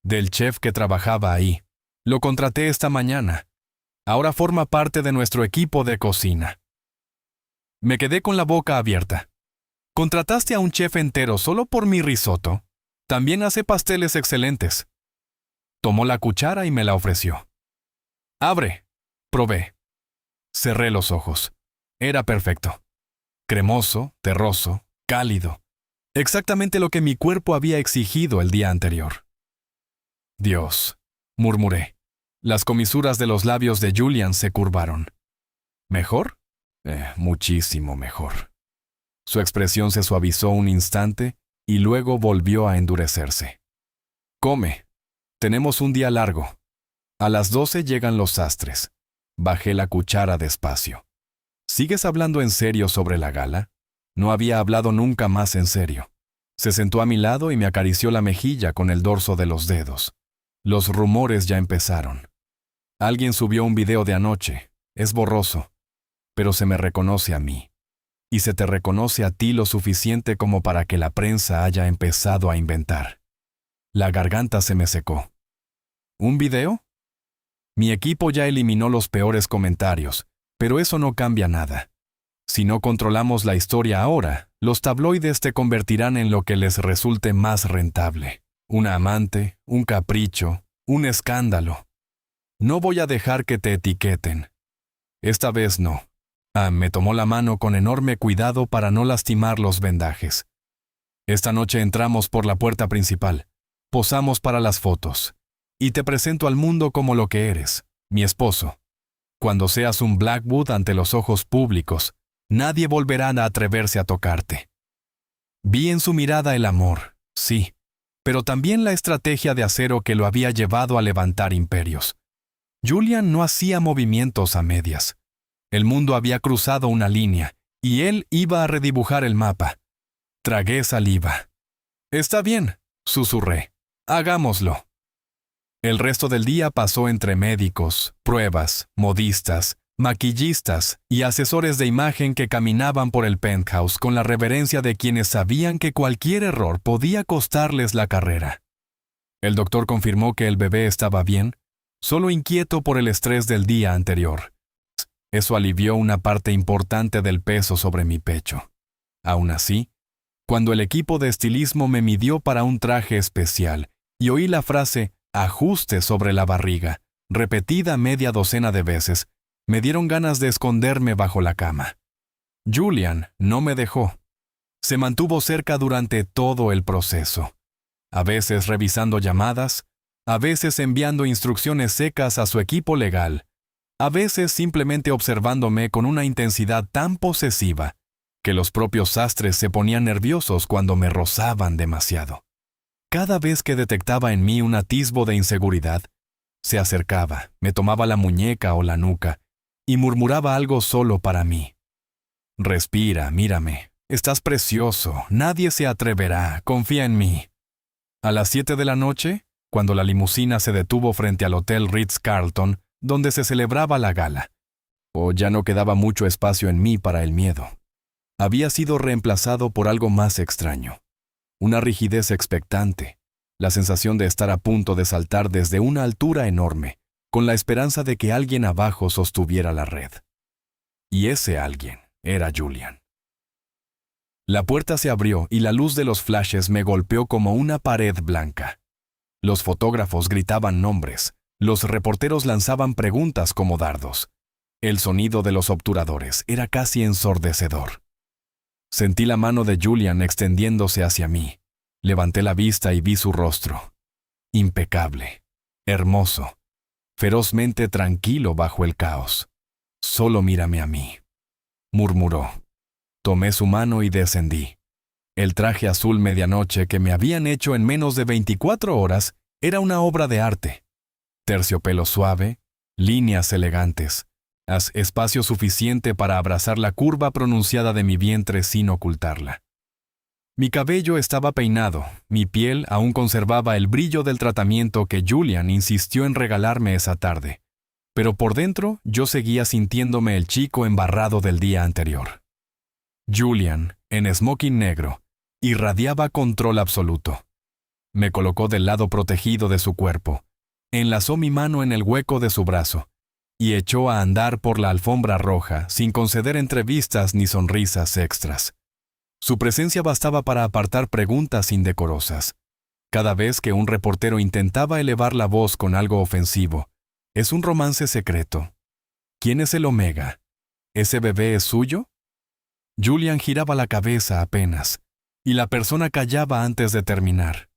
«Del chef que trabajaba ahí. Lo contraté esta mañana. Ahora forma parte de nuestro equipo de cocina». Me quedé con la boca abierta. ¿Contrataste a un chef entero solo por mi risotto? También hace pasteles excelentes. Tomó la cuchara y me la ofreció. Abre. Probé. Cerré los ojos. Era perfecto. Cremoso, terroso, cálido. Exactamente lo que mi cuerpo había exigido el día anterior. Dios, murmuré. Las comisuras de los labios de Julian se curvaron. ¿Mejor? Muchísimo mejor. Su expresión se suavizó un instante y luego volvió a endurecerse. Come. Tenemos un día largo. A las 12 llegan los sastres. Bajé la cuchara despacio. ¿Sigues hablando en serio sobre la gala? No había hablado nunca más en serio. Se sentó a mi lado y me acarició la mejilla con el dorso de los dedos. Los rumores ya empezaron. Alguien subió un video de anoche. Es borroso. Pero se me reconoce a mí. Y se te reconoce a ti lo suficiente como para que la prensa haya empezado a inventar. La garganta se me secó. ¿Un video? Mi equipo ya eliminó los peores comentarios, pero eso no cambia nada. Si no controlamos la historia ahora, los tabloides te convertirán en lo que les resulte más rentable. Una amante, un capricho, un escándalo. No voy a dejar que te etiqueten. Esta vez no. Me tomó la mano con enorme cuidado para no lastimar los vendajes. Esta noche entramos por la puerta principal. Posamos para las fotos. Y te presento al mundo como lo que eres, mi esposo. Cuando seas un Blackwood ante los ojos públicos, nadie volverá a atreverse a tocarte. Vi en su mirada el amor, sí, pero también la estrategia de acero que lo había llevado a levantar imperios. Julian no hacía movimientos a medias. El mundo había cruzado una línea, y él iba a redibujar el mapa. Tragué saliva. Está bien, susurré. Hagámoslo. El resto del día pasó entre médicos, pruebas, modistas, maquillistas y asesores de imagen que caminaban por el penthouse con la reverencia de quienes sabían que cualquier error podía costarles la carrera. El doctor confirmó que el bebé estaba bien, solo inquieto por el estrés del día anterior. Eso alivió una parte importante del peso sobre mi pecho. Aún así, cuando el equipo de estilismo me midió para un traje especial y oí la frase «ajuste» sobre la barriga, repetida media docena de veces, me dieron ganas de esconderme bajo la cama. Julian no me dejó. Se mantuvo cerca durante todo el proceso, a veces revisando llamadas, a veces enviando instrucciones secas a su equipo legal, a veces simplemente observándome con una intensidad tan posesiva que los propios sastres se ponían nerviosos cuando me rozaban demasiado. Cada vez que detectaba en mí un atisbo de inseguridad, se acercaba, me tomaba la muñeca o la nuca y murmuraba algo solo para mí. Respira, mírame, estás precioso, nadie se atreverá, confía en mí. A las 7 de la noche, cuando la limusina se detuvo frente al Hotel Ritz-Carlton, donde se celebraba la gala, ya no quedaba mucho espacio en mí para el miedo. Había sido reemplazado por algo más extraño. Una rigidez expectante, la sensación de estar a punto de saltar desde una altura enorme, con la esperanza de que alguien abajo sostuviera la red. Y ese alguien era Julian. La puerta se abrió y la luz de los flashes me golpeó como una pared blanca. Los fotógrafos gritaban nombres, los reporteros lanzaban preguntas como dardos. El sonido de los obturadores era casi ensordecedor. Sentí la mano de Julian extendiéndose hacia mí. Levanté la vista y vi su rostro. Impecable, hermoso, ferozmente tranquilo bajo el caos. «Solo mírame a mí», murmuró. Tomé su mano y descendí. El traje azul medianoche que me habían hecho en menos de 24 horas era una obra de arte. Terciopelo suave, líneas elegantes, espacio suficiente para abrazar la curva pronunciada de mi vientre sin ocultarla. Mi cabello estaba peinado, mi piel aún conservaba el brillo del tratamiento que Julian insistió en regalarme esa tarde, pero por dentro yo seguía sintiéndome el chico embarrado del día anterior. Julian, en smoking negro, irradiaba control absoluto. Me colocó del lado protegido de su cuerpo, enlazó mi mano en el hueco de su brazo y echó a andar por la alfombra roja sin conceder entrevistas ni sonrisas extras. Su presencia bastaba para apartar preguntas indecorosas. Cada vez que un reportero intentaba elevar la voz con algo ofensivo, es un romance secreto. ¿Quién es el Omega? ¿Ese bebé es suyo? Julian giraba la cabeza apenas, y la persona callaba antes de terminar.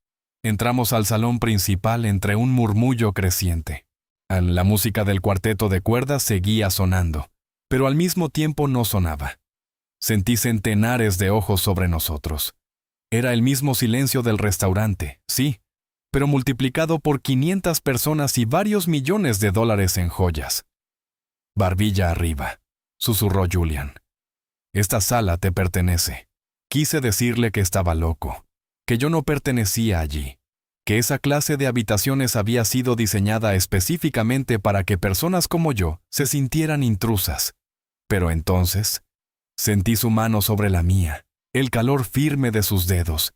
Entramos al salón principal entre un murmullo creciente. La música del cuarteto de cuerdas seguía sonando, pero al mismo tiempo no sonaba. Sentí centenares de ojos sobre nosotros. Era el mismo silencio del restaurante, sí, pero multiplicado por 500 personas y varios millones de dólares en joyas. Barbilla arriba, susurró Julian. Esta sala te pertenece. Quise decirle que estaba loco, que yo no pertenecía allí, que esa clase de habitaciones había sido diseñada específicamente para que personas como yo se sintieran intrusas. Pero entonces, sentí su mano sobre la mía, el calor firme de sus dedos,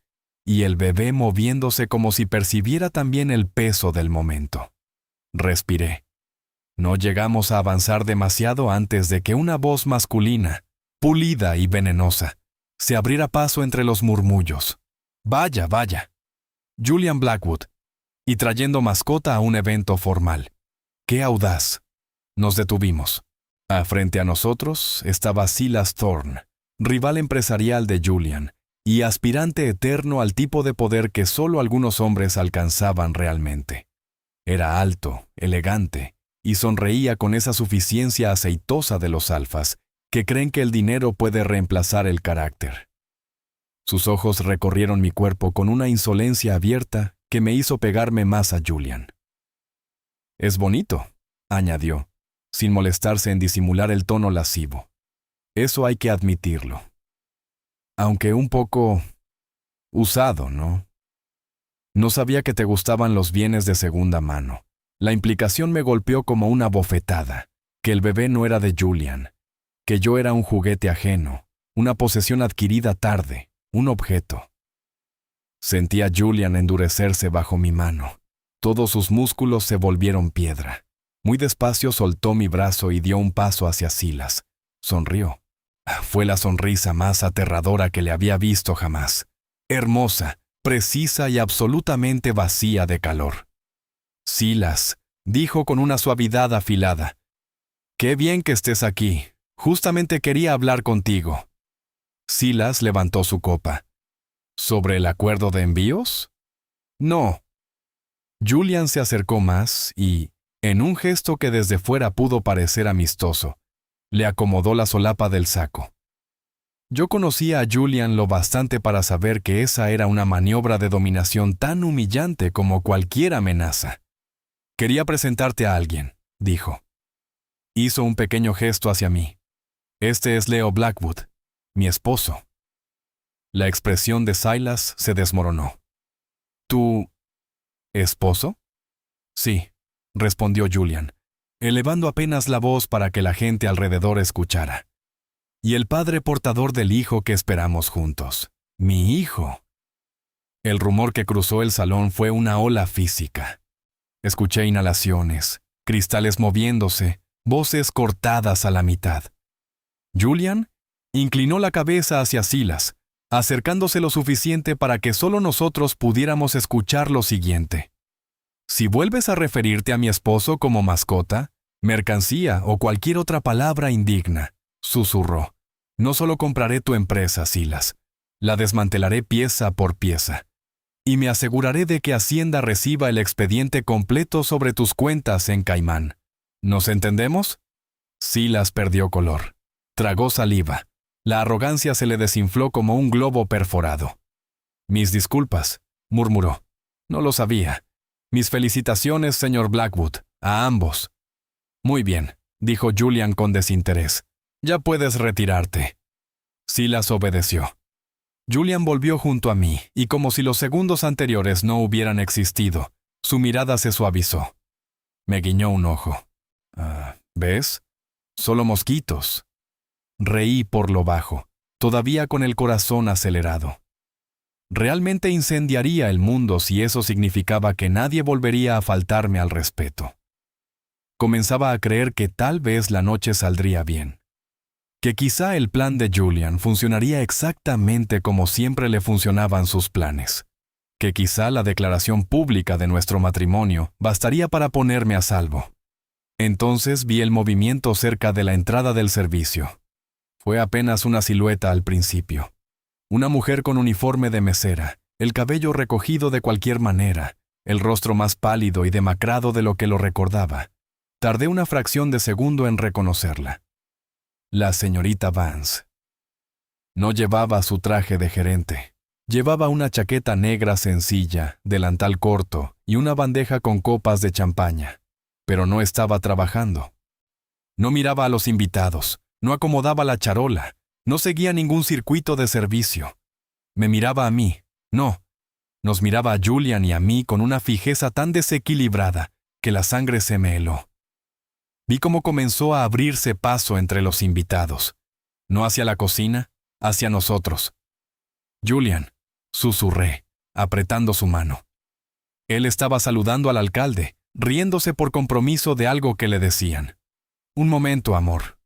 y el bebé moviéndose como si percibiera también el peso del momento. Respiré. No llegamos a avanzar demasiado antes de que una voz masculina, pulida y venenosa, se abriera paso entre los murmullos. Vaya, vaya. Julian Blackwood. Y trayendo mascota a un evento formal. ¡Qué audaz! Nos detuvimos. Frente a nosotros estaba Silas Thorne, rival empresarial de Julian, y aspirante eterno al tipo de poder que solo algunos hombres alcanzaban realmente. Era alto, elegante, y sonreía con esa suficiencia aceitosa de los alfas, que creen que el dinero puede reemplazar el carácter. Sus ojos recorrieron mi cuerpo con una insolencia abierta que me hizo pegarme más a Julian. «Es bonito», añadió, sin molestarse en disimular el tono lascivo. «Eso hay que admitirlo. Aunque un poco usado, ¿no? No sabía que te gustaban los bienes de segunda mano. La implicación me golpeó como una bofetada, que el bebé no era de Julian, que yo era un juguete ajeno, una posesión adquirida tarde, un objeto. Sentí a Julian endurecerse bajo mi mano. Todos sus músculos se volvieron piedra. Muy despacio soltó mi brazo y dio un paso hacia Silas. Sonrió. Fue la sonrisa más aterradora que le había visto jamás. Hermosa, precisa y absolutamente vacía de calor. Silas, dijo con una suavidad afilada. «Qué bien que estés aquí. Justamente quería hablar contigo». Silas levantó su copa. «¿Sobre el acuerdo de envíos?» «No». Julian se acercó más y, en un gesto que desde fuera pudo parecer amistoso, le acomodó la solapa del saco. Yo conocía a Julian lo bastante para saber que esa era una maniobra de dominación tan humillante como cualquier amenaza. «Quería presentarte a alguien», dijo. Hizo un pequeño gesto hacia mí. «Este es Leo Blackwood, mi esposo». La expresión de Silas se desmoronó. «¿Tu esposo?» «Sí», respondió Julian, elevando apenas la voz para que la gente alrededor escuchara. «Y el padre portador del hijo que esperamos juntos. Mi hijo». El rumor que cruzó el salón fue una ola física. Escuché inhalaciones, cristales moviéndose, voces cortadas a la mitad. Julian inclinó la cabeza hacia Silas, acercándose lo suficiente para que solo nosotros pudiéramos escuchar lo siguiente. «Si vuelves a referirte a mi esposo como mascota, mercancía o cualquier otra palabra indigna», susurró, «no solo compraré tu empresa, Silas, la desmantelaré pieza por pieza. Y me aseguraré de que Hacienda reciba el expediente completo sobre tus cuentas en Caimán. ¿Nos entendemos?» Silas perdió color. Tragó saliva. La arrogancia se le desinfló como un globo perforado. «Mis disculpas», murmuró. «No lo sabía. Mis felicitaciones, señor Blackwood, a ambos». «Muy bien», dijo Julian con desinterés. «Ya puedes retirarte». Silas obedeció. Julian volvió junto a mí, y como si los segundos anteriores no hubieran existido, su mirada se suavizó. Me guiñó un ojo. ¿Ves? Solo mosquitos. Reí por lo bajo, todavía con el corazón acelerado. Realmente incendiaría el mundo si eso significaba que nadie volvería a faltarme al respeto. Comenzaba a creer que tal vez la noche saldría bien. que quizá el plan de Julian funcionaría exactamente como siempre le funcionaban sus planes, que quizá la declaración pública de nuestro matrimonio bastaría para ponerme a salvo. Entonces vi el movimiento cerca de la entrada del servicio. Fue apenas una silueta al principio. Una mujer con uniforme de mesera, el cabello recogido de cualquier manera, el rostro más pálido y demacrado de lo que lo recordaba. Tardé una fracción de segundo en reconocerla. La señorita Vance. No llevaba su traje de gerente. Llevaba una chaqueta negra sencilla, delantal corto y una bandeja con copas de champaña. Pero no estaba trabajando. No miraba a los invitados, no acomodaba la charola, no seguía ningún circuito de servicio. Me miraba a mí, no. Nos miraba a Julian y a mí con una fijeza tan desequilibrada que la sangre se me heló. Vi cómo comenzó a abrirse paso entre los invitados, no hacia la cocina, hacia nosotros. Julian, susurré, apretando su mano. Él estaba saludando al alcalde, riéndose por compromiso de algo que le decían. Un momento, amor.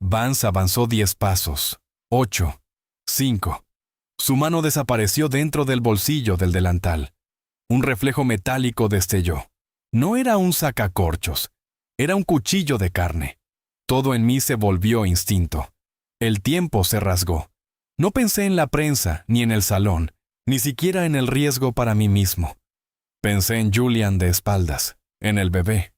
Vance avanzó 10 pasos, 8, 5. Su mano desapareció dentro del bolsillo del delantal. Un reflejo metálico destelló. No era un sacacorchos, era un cuchillo de carne. Todo en mí se volvió instinto. El tiempo se rasgó. No pensé en la prensa, ni en el salón, ni siquiera en el riesgo para mí mismo. Pensé en Julian de espaldas, en el bebé,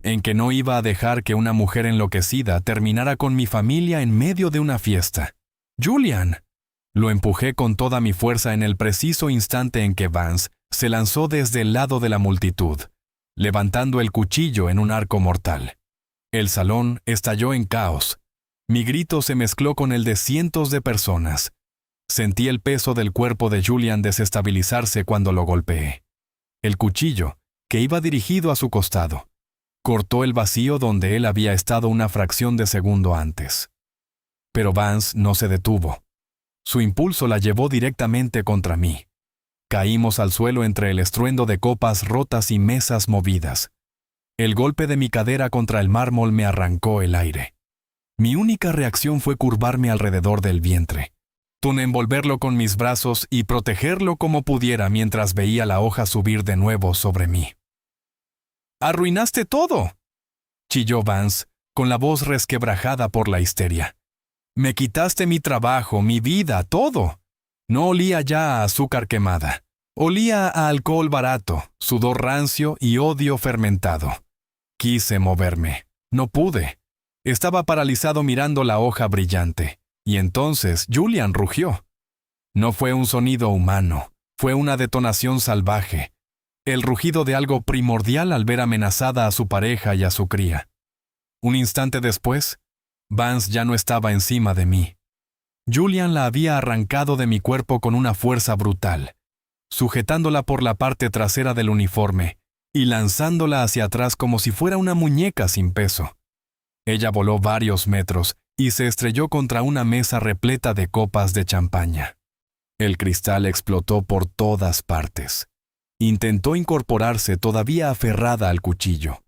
en que no iba a dejar que una mujer enloquecida terminara con mi familia en medio de una fiesta. ¡Julian! Lo empujé con toda mi fuerza en el preciso instante en que Vance se lanzó desde el lado de la multitud, levantando el cuchillo en un arco mortal. El salón estalló en caos. Mi grito se mezcló con el de cientos de personas. Sentí el peso del cuerpo de Julian desestabilizarse cuando lo golpeé. El cuchillo, que iba dirigido a su costado, cortó el vacío donde él había estado una fracción de segundo antes. Pero Vance no se detuvo. Su impulso la llevó directamente contra mí. Caímos al suelo entre el estruendo de copas rotas y mesas movidas. El golpe de mi cadera contra el mármol me arrancó el aire. Mi única reacción fue curvarme alrededor del vientre, envolverlo con mis brazos y protegerlo como pudiera mientras veía la hoja subir de nuevo sobre mí. ¡Arruinaste todo!, chilló Vance, con la voz resquebrajada por la histeria. Me quitaste mi trabajo, mi vida, todo. No olía ya a azúcar quemada. Olía a alcohol barato, sudor rancio y odio fermentado. Quise moverme. No pude. Estaba paralizado mirando la hoja brillante. Y entonces Julian rugió. No fue un sonido humano, fue una detonación salvaje. El rugido de algo primordial al ver amenazada a su pareja y a su cría. Un instante después, Vance ya no estaba encima de mí. Julian la había arrancado de mi cuerpo con una fuerza brutal, sujetándola por la parte trasera del uniforme y lanzándola hacia atrás como si fuera una muñeca sin peso. Ella voló varios metros y se estrelló contra una mesa repleta de copas de champaña. El cristal explotó por todas partes. Intentó incorporarse todavía aferrada al cuchillo.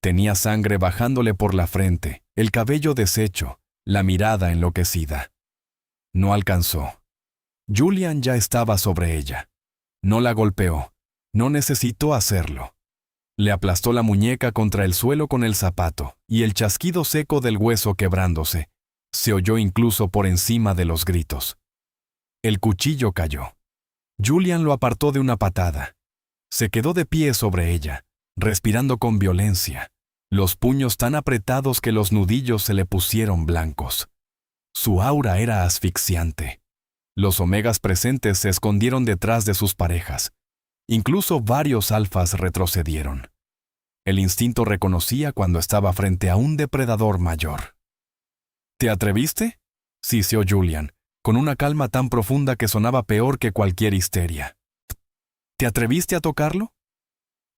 Tenía sangre bajándole por la frente, el cabello deshecho, la mirada enloquecida. No alcanzó. Julian ya estaba sobre ella. No la golpeó. No necesitó hacerlo. Le aplastó la muñeca contra el suelo con el zapato, y el chasquido seco del hueso quebrándose se oyó incluso por encima de los gritos. El cuchillo cayó. Julian lo apartó de una patada. Se quedó de pie sobre ella, respirando con violencia, los puños tan apretados que los nudillos se le pusieron blancos. Su aura era asfixiante. Los omegas presentes se escondieron detrás de sus parejas. Incluso varios alfas retrocedieron. El instinto reconocía cuando estaba frente a un depredador mayor. ¿Te atreviste?, siseó Julian, con una calma tan profunda que sonaba peor que cualquier histeria. ¿Te atreviste a tocarlo?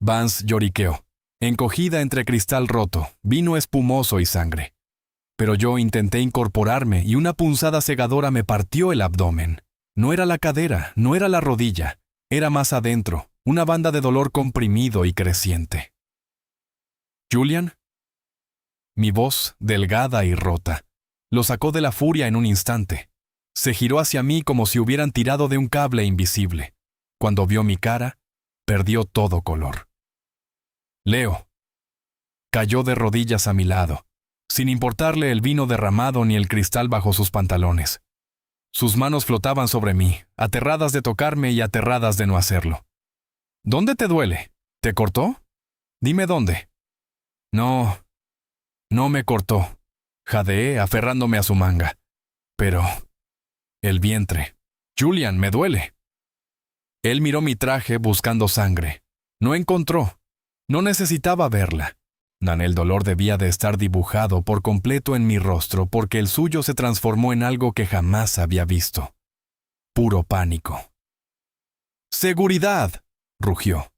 Vance lloriqueó, encogida entre cristal roto, vino espumoso y sangre. Pero yo intenté incorporarme y una punzada cegadora me partió el abdomen. No era la cadera, no era la rodilla, era más adentro, una banda de dolor comprimido y creciente. ¿Julian? Mi voz, delgada y rota, Lo sacó de la furia en un instante. Se giró hacia mí como si hubieran tirado de un cable invisible. Cuando vio mi cara, perdió todo color. Leo. Cayó de rodillas a mi lado, sin importarle el vino derramado ni el cristal bajo sus pantalones. Sus manos flotaban sobre mí, aterradas de tocarme y aterradas de no hacerlo. ¿Dónde te duele? ¿Te cortó? Dime dónde. No me cortó. Jadeé aferrándome a su manga. Pero el vientre. Julian, me duele. Él miró mi traje buscando sangre. No encontró. No necesitaba verla. El dolor debía de estar dibujado por completo en mi rostro porque el suyo se transformó en algo que jamás había visto. Puro pánico. ¡Seguridad!, rugió.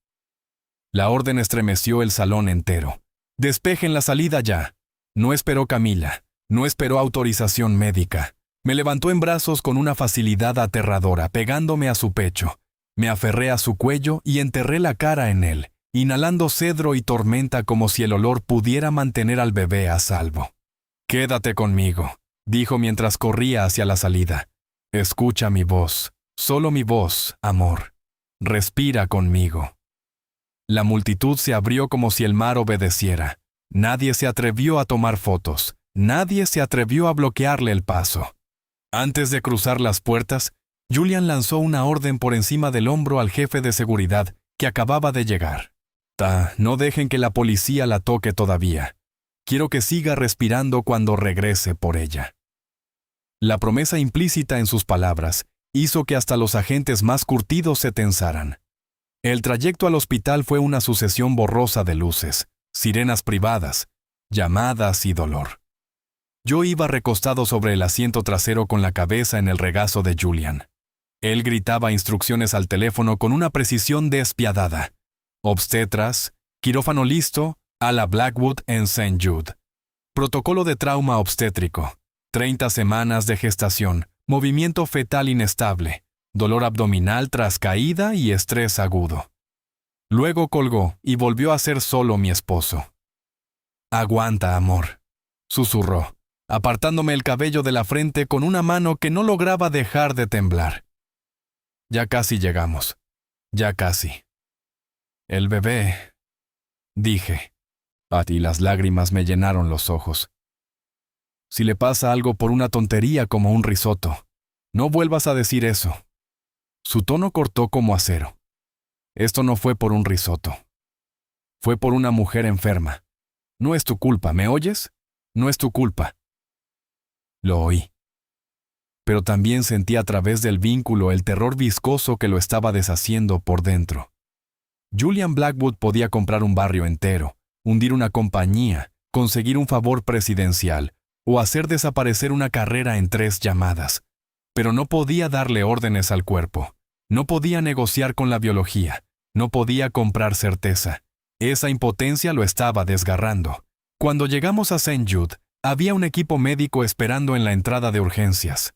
La orden estremeció el salón entero. ¡Despejen la salida ya! No esperó Camila. No esperó autorización médica. Me levantó en brazos con una facilidad aterradora, pegándome a su pecho. Me aferré a su cuello y enterré la cara en él, inhalando cedro y tormenta como si el olor pudiera mantener al bebé a salvo. «Quédate conmigo», dijo mientras corría hacia la salida. «Escucha mi voz, solo mi voz, amor. Respira conmigo». La multitud se abrió como si el mar obedeciera. Nadie se atrevió a tomar fotos. Nadie se atrevió a bloquearle el paso. Antes de cruzar las puertas, Julian lanzó una orden por encima del hombro al jefe de seguridad que acababa de llegar. No dejen que la policía la toque todavía. Quiero que siga respirando cuando regrese por ella. La promesa implícita en sus palabras hizo que hasta los agentes más curtidos se tensaran. El trayecto al hospital fue una sucesión borrosa de luces, sirenas privadas, llamadas y dolor. Yo iba recostado sobre el asiento trasero con la cabeza en el regazo de Julian. Él gritaba instrucciones al teléfono con una precisión despiadada. Obstetras, quirófano listo, a la Blackwood en St. Jude. Protocolo de trauma obstétrico, 30 semanas de gestación, movimiento fetal inestable, dolor abdominal tras caída y estrés agudo. Luego colgó y volvió a ser solo mi esposo. «Aguanta, amor», susurró, apartándome el cabello de la frente con una mano que no lograba dejar de temblar. «Ya casi llegamos. Ya casi». «El bebé», dije. Y las lágrimas me llenaron los ojos. «Si le pasa algo por una tontería como un risotto, no vuelvas a decir eso». Su tono cortó como acero. «Esto no fue por un risotto. Fue por una mujer enferma. No es tu culpa, ¿me oyes? No es tu culpa». Lo oí. Pero también sentí a través del vínculo el terror viscoso que lo estaba deshaciendo por dentro. Julian Blackwood podía comprar un barrio entero, hundir una compañía, conseguir un favor presidencial o hacer desaparecer una carrera en 3 llamadas. Pero no podía darle órdenes al cuerpo. No podía negociar con la biología. No podía comprar certeza. Esa impotencia lo estaba desgarrando. Cuando llegamos a St. Jude, había un equipo médico esperando en la entrada de urgencias.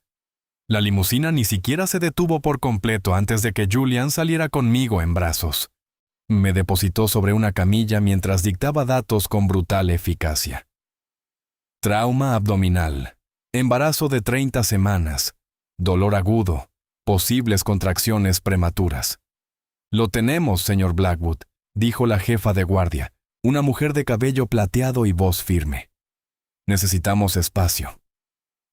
La limusina ni siquiera se detuvo por completo antes de que Julian saliera conmigo en brazos. Me depositó sobre una camilla mientras dictaba datos con brutal eficacia. Trauma abdominal, embarazo de 30 semanas, dolor agudo, posibles contracciones prematuras. «Lo tenemos, señor Blackwood», dijo la jefa de guardia, una mujer de cabello plateado y voz firme. «Necesitamos espacio».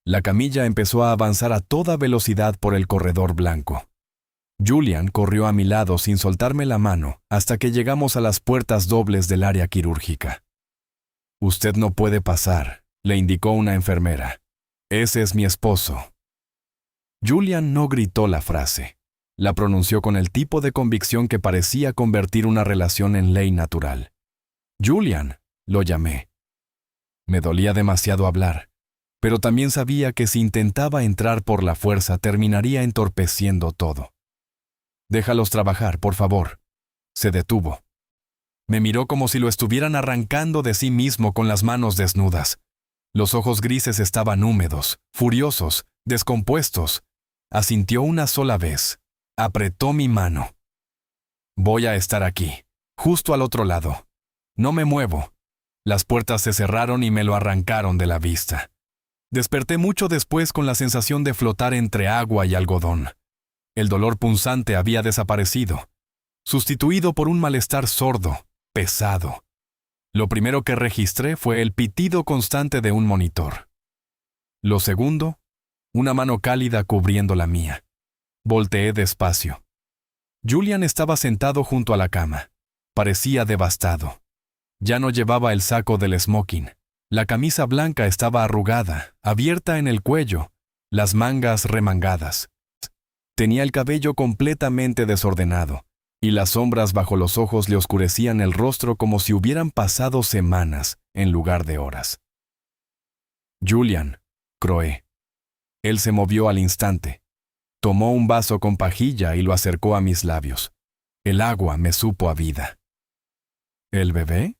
La camilla empezó a avanzar a toda velocidad por el corredor blanco. Julian corrió a mi lado sin soltarme la mano hasta que llegamos a las puertas dobles del área quirúrgica. «Usted no puede pasar», le indicó una enfermera. «Ese es mi esposo». Julian no gritó la frase. La pronunció con el tipo de convicción que parecía convertir una relación en ley natural. «Julian», lo llamé. Me dolía demasiado hablar, pero también sabía que si intentaba entrar por la fuerza terminaría entorpeciendo todo. «Déjalos trabajar, por favor». Se detuvo. Me miró como si lo estuvieran arrancando de sí mismo con las manos desnudas. Los ojos grises estaban húmedos, furiosos, descompuestos. Asintió una sola vez. Apretó mi mano. «Voy a estar aquí, justo al otro lado. No me muevo». Las puertas se cerraron y me lo arrancaron de la vista. Desperté mucho después con la sensación de flotar entre agua y algodón. El dolor punzante había desaparecido, sustituido por un malestar sordo, pesado. Lo primero que registré fue el pitido constante de un monitor. Lo segundo, una mano cálida cubriendo la mía. Volteé despacio. Julian estaba sentado junto a la cama. Parecía devastado. Ya no llevaba el saco del smoking. La camisa blanca estaba arrugada, abierta en el cuello, las mangas remangadas. Tenía el cabello completamente desordenado, y las sombras bajo los ojos le oscurecían el rostro como si hubieran pasado semanas en lugar de horas. Julian, croé. Él se movió al instante. Tomó un vaso con pajilla y lo acercó a mis labios. El agua me supo a vida. ¿El bebé?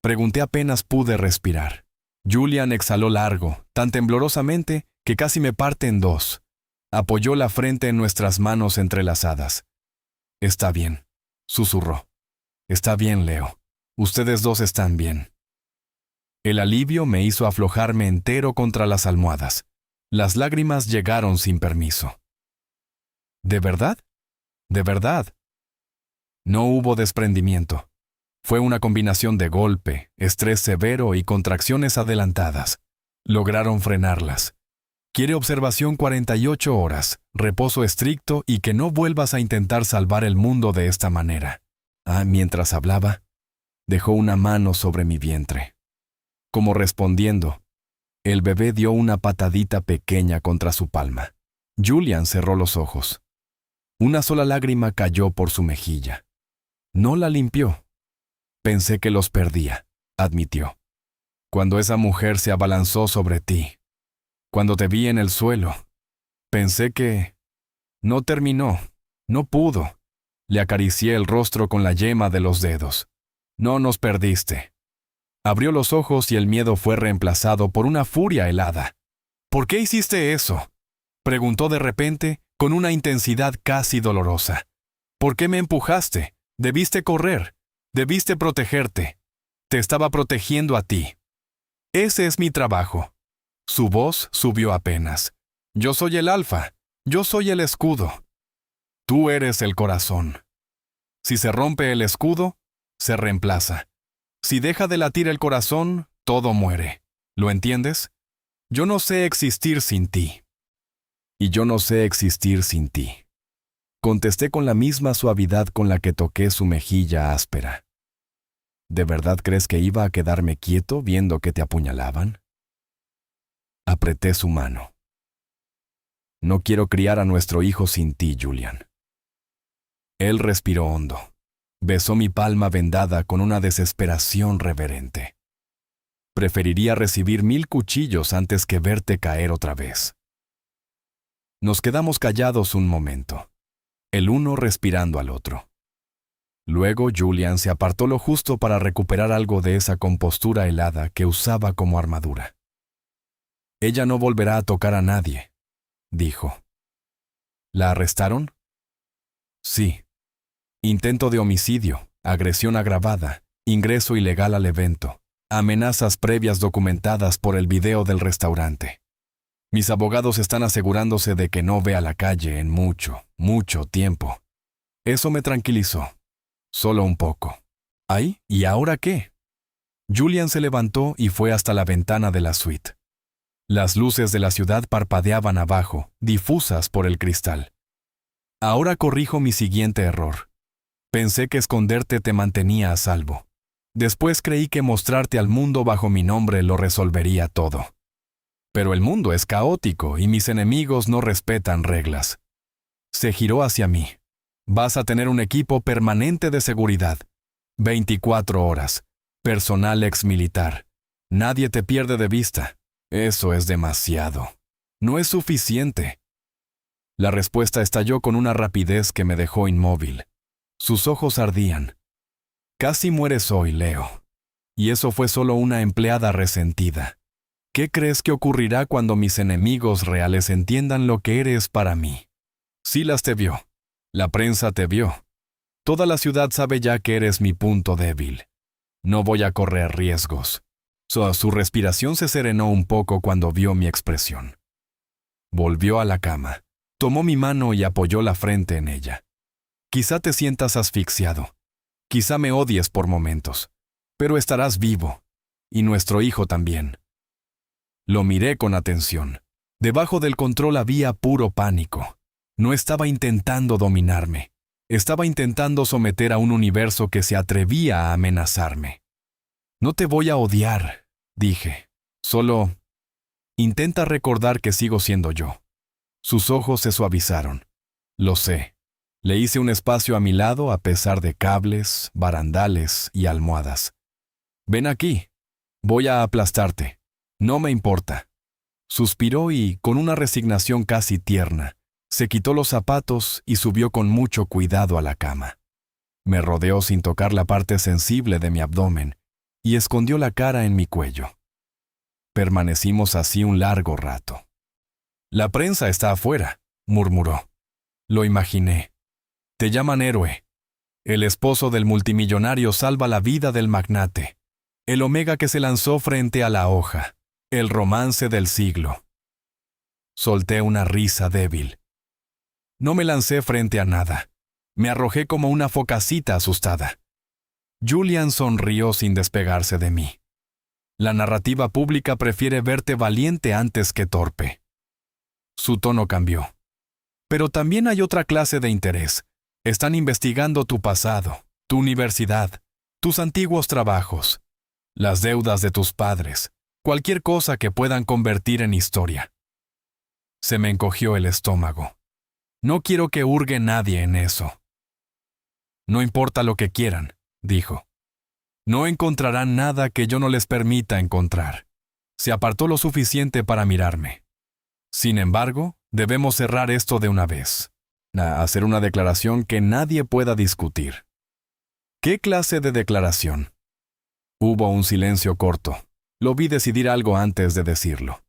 Pregunté apenas pude respirar. Julian exhaló largo, tan temblorosamente que casi me parte en dos. Apoyó la frente en nuestras manos entrelazadas. Está bien, susurró. Está bien, Leo. Ustedes dos están bien. El alivio me hizo aflojarme entero contra las almohadas. Las lágrimas llegaron sin permiso. ¿De verdad? ¿De verdad? No hubo desprendimiento. Fue una combinación de golpe, estrés severo y contracciones adelantadas. Lograron frenarlas. Quiere observación 48 horas, reposo estricto y que no vuelvas a intentar salvar el mundo de esta manera. Mientras hablaba, dejó una mano sobre mi vientre. Como respondiendo, el bebé dio una patadita pequeña contra su palma. Julian cerró los ojos. Una sola lágrima cayó por su mejilla. No la limpió. Pensé que los perdía, admitió. Cuando esa mujer se abalanzó sobre ti, cuando te vi en el suelo, pensé que... No terminó, no pudo. Le acaricié el rostro con la yema de los dedos. No nos perdiste. Abrió los ojos y el miedo fue reemplazado por una furia helada. ¿Por qué hiciste eso?, preguntó de repente con una intensidad casi dolorosa. ¿Por qué me empujaste? Debiste correr. Debiste protegerte. Te estaba protegiendo a ti. Ese es mi trabajo. Su voz subió apenas. Yo soy el alfa. Yo soy el escudo. Tú eres el corazón. Si se rompe el escudo, se reemplaza. Si deja de latir el corazón, todo muere. ¿Lo entiendes? Yo no sé existir sin ti. Y yo no sé existir sin ti. Contesté con la misma suavidad con la que toqué su mejilla áspera. ¿De verdad crees que iba a quedarme quieto viendo que te apuñalaban? Apreté su mano. No quiero criar a nuestro hijo sin ti, Julian. Él respiró hondo. Besó mi palma vendada con una desesperación reverente. Preferiría recibir 1000 cuchillos antes que verte caer otra vez. Nos quedamos callados un momento, el uno respirando al otro. Luego Julian se apartó lo justo para recuperar algo de esa compostura helada que usaba como armadura. Ella no volverá a tocar a nadie, dijo. ¿La arrestaron? Sí. Intento de homicidio, agresión agravada, ingreso ilegal al evento, amenazas previas documentadas por el video del restaurante. Mis abogados están asegurándose de que no vea la calle en mucho, mucho tiempo. Eso me tranquilizó. Solo un poco. ¿Ay? ¿Y ahora qué? Julian se levantó y fue hasta la ventana de la suite. Las luces de la ciudad parpadeaban abajo, difusas por el cristal. Ahora corrijo mi siguiente error. Pensé que esconderte te mantenía a salvo. Después creí que mostrarte al mundo bajo mi nombre lo resolvería todo. Pero el mundo es caótico y mis enemigos no respetan reglas. Se giró hacia mí. Vas a tener un equipo permanente de seguridad. 24 horas. Personal exmilitar. Nadie te pierde de vista. Eso es demasiado. No es suficiente. La respuesta estalló con una rapidez que me dejó inmóvil. Sus ojos ardían. Casi mueres hoy, Leo. Y eso fue solo una empleada resentida. ¿Qué crees que ocurrirá cuando mis enemigos reales entiendan lo que eres para mí? Silas te vio. La prensa te vio. Toda la ciudad sabe ya que eres mi punto débil. No voy a correr riesgos. Su respiración se serenó un poco cuando vio mi expresión. Volvió a la cama, tomó mi mano y apoyó la frente en ella. Quizá te sientas asfixiado. Quizá me odies por momentos. Pero estarás vivo. Y nuestro hijo también. Lo miré con atención. Debajo del control había puro pánico. No estaba intentando dominarme. Estaba intentando someter a un universo que se atrevía a amenazarme. No te voy a odiar, dije. Solo intenta recordar que sigo siendo yo. Sus ojos se suavizaron. Lo sé. Le hice un espacio a mi lado a pesar de cables, barandales y almohadas. Ven aquí. Voy a aplastarte. No me importa. Suspiró y, con una resignación casi tierna, se quitó los zapatos y subió con mucho cuidado a la cama. Me rodeó sin tocar la parte sensible de mi abdomen y escondió la cara en mi cuello. Permanecimos así un largo rato. La prensa está afuera, murmuró. Lo imaginé. Te llaman héroe. El esposo del multimillonario salva la vida del magnate. El omega que se lanzó frente a la hoja. El romance del siglo. Solté una risa débil. No me lancé frente a nada. Me arrojé como una focacita asustada. Julian sonrió sin despegarse de mí. La narrativa pública prefiere verte valiente antes que torpe. Su tono cambió. Pero también hay otra clase de interés. Están investigando tu pasado, tu universidad, tus antiguos trabajos, las deudas de tus padres, cualquier cosa que puedan convertir en historia. Se me encogió el estómago. No quiero que hurgue nadie en eso. No importa lo que quieran, dijo. No encontrarán nada que yo no les permita encontrar. Se apartó lo suficiente para mirarme. Sin embargo, debemos cerrar esto de una vez. Hacer una declaración que nadie pueda discutir. ¿Qué clase de declaración? Hubo un silencio corto. Lo vi decidir algo antes de decirlo.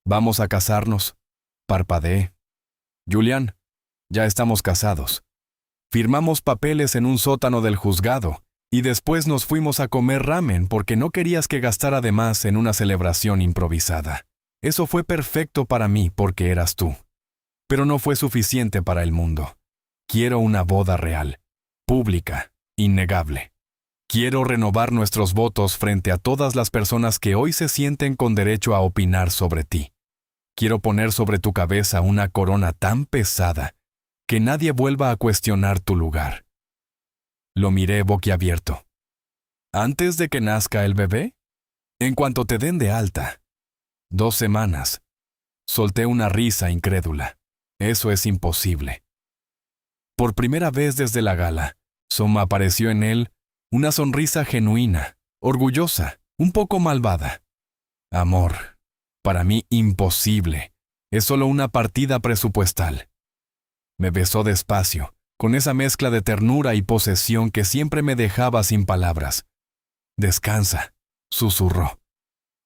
¿Vamos a casarnos? Parpadeé. Julián, ya estamos casados. Firmamos papeles en un sótano del juzgado y después nos fuimos a comer ramen porque no querías que gastara de más en una celebración improvisada. Eso fue perfecto para mí porque eras tú. Pero no fue suficiente para el mundo. Quiero una boda real, pública, innegable. Quiero renovar nuestros votos frente a todas las personas que hoy se sienten con derecho a opinar sobre ti. Quiero poner sobre tu cabeza una corona tan pesada que nadie vuelva a cuestionar tu lugar. Lo miré boquiabierto. ¿Antes de que nazca el bebé? En cuanto te den de alta. 2 semanas. Solté una risa incrédula. Eso es imposible. Por primera vez desde la gala, apareció en él una sonrisa genuina, orgullosa, un poco malvada. Amor, para mí imposible. Es solo una partida presupuestal. Me besó despacio, con esa mezcla de ternura y posesión que siempre me dejaba sin palabras. Descansa, susurró.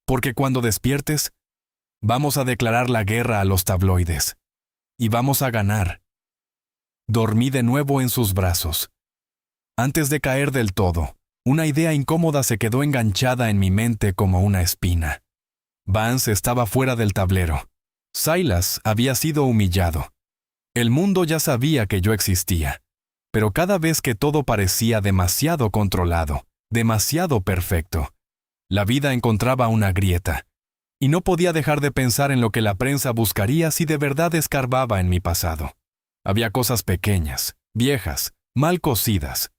Porque cuando despiertes, vamos a declarar la guerra a los tabloides. Y vamos a ganar. Dormí de nuevo en sus brazos. Antes de caer del todo, una idea incómoda se quedó enganchada en mi mente como una espina. Vance estaba fuera del tablero. Silas había sido humillado. El mundo ya sabía que yo existía. Pero cada vez que todo parecía demasiado controlado, demasiado perfecto, la vida encontraba una grieta. Y no podía dejar de pensar en lo que la prensa buscaría si de verdad escarbaba en mi pasado. Había cosas pequeñas, viejas, mal cocidas.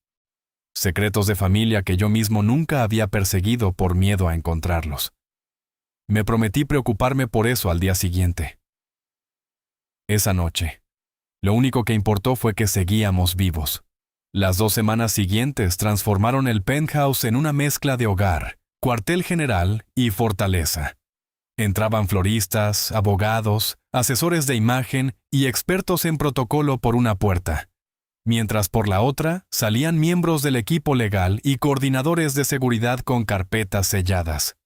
Secretos de familia que yo mismo nunca había perseguido por miedo a encontrarlos. Me prometí preocuparme por eso al día siguiente. Esa noche, lo único que importó fue que seguíamos vivos. Las 2 semanas siguientes transformaron el penthouse en una mezcla de hogar, cuartel general y fortaleza. Entraban floristas, abogados, asesores de imagen y expertos en protocolo por una puerta, mientras por la otra salían miembros del equipo legal y coordinadores de seguridad con carpetas selladas.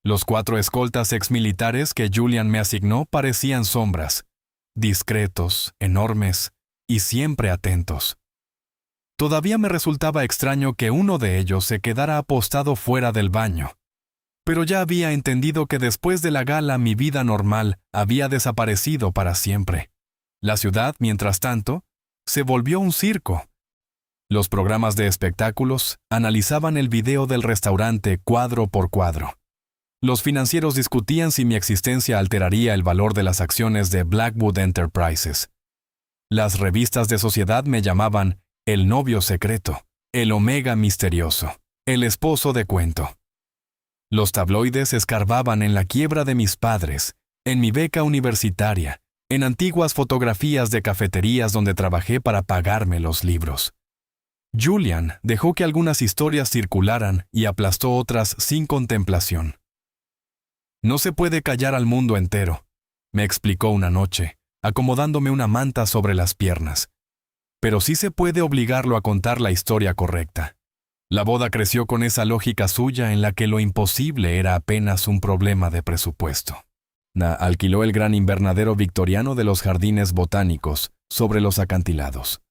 Los 4 escoltas exmilitares que Julian me asignó parecían sombras, discretos, enormes y siempre atentos. Todavía me resultaba extraño que uno de ellos se quedara apostado fuera del baño. Pero ya había entendido que después de la gala mi vida normal había desaparecido para siempre. La ciudad, mientras tanto, se volvió un circo. Los programas de espectáculos analizaban el video del restaurante cuadro por cuadro. Los financieros discutían si mi existencia alteraría el valor de las acciones de Blackwood Enterprises. Las revistas de sociedad me llamaban el novio secreto, el Omega misterioso, el esposo de cuento. Los tabloides escarbaban en la quiebra de mis padres, en mi beca universitaria, en antiguas fotografías de cafeterías donde trabajé para pagarme los libros. Julian dejó que algunas historias circularan y aplastó otras sin contemplación. No se puede callar al mundo entero, me explicó una noche, acomodándome una manta sobre las piernas. Pero sí se puede obligarlo a contar la historia correcta. La boda creció con esa lógica suya en la que lo imposible era apenas un problema de presupuesto. Alquiló el gran invernadero victoriano de los jardines botánicos sobre los acantilados.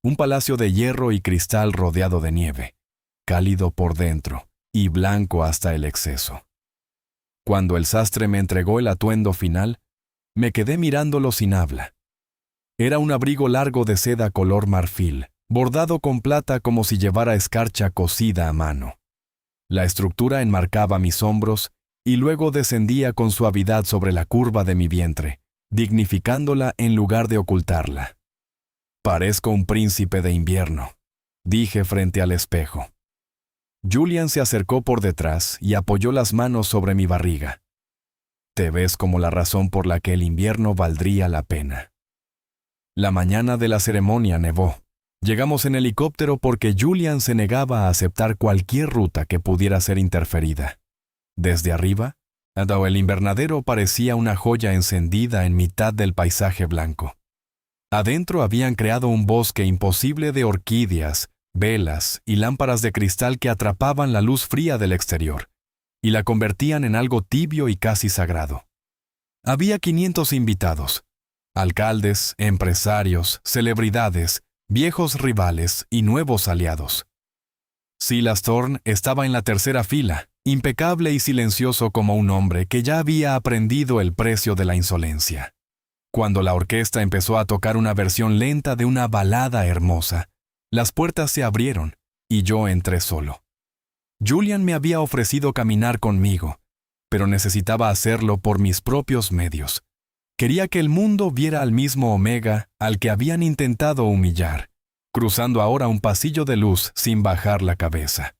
Un palacio de hierro y cristal rodeado de nieve, cálido por dentro y blanco hasta el exceso. Cuando el sastre me entregó el atuendo final, me quedé mirándolo sin habla. Era un abrigo largo de seda color marfil, bordado con plata como si llevara escarcha cosida a mano. La estructura enmarcaba mis hombros y luego descendía con suavidad sobre la curva de mi vientre, dignificándola en lugar de ocultarla. «Parezco un príncipe de invierno», dije frente al espejo. Julian se acercó por detrás y apoyó las manos sobre mi barriga. «Te ves como la razón por la que el invierno valdría la pena». La mañana de la ceremonia nevó. Llegamos en helicóptero porque Julian se negaba a aceptar cualquier ruta que pudiera ser interferida. Desde arriba, el invernadero parecía una joya encendida en mitad del paisaje blanco. Adentro habían creado un bosque imposible de orquídeas, velas y lámparas de cristal que atrapaban la luz fría del exterior y la convertían en algo tibio y casi sagrado. Había 500 invitados, alcaldes, empresarios, celebridades, viejos rivales y nuevos aliados. Silas Thorne estaba en la tercera fila, impecable y silencioso como un hombre que ya había aprendido el precio de la insolencia. Cuando la orquesta empezó a tocar una versión lenta de una balada hermosa, las puertas se abrieron y yo entré solo. Julian me había ofrecido caminar conmigo, pero necesitaba hacerlo por mis propios medios. Quería que el mundo viera al mismo Omega al que habían intentado humillar, cruzando ahora un pasillo de luz sin bajar la cabeza.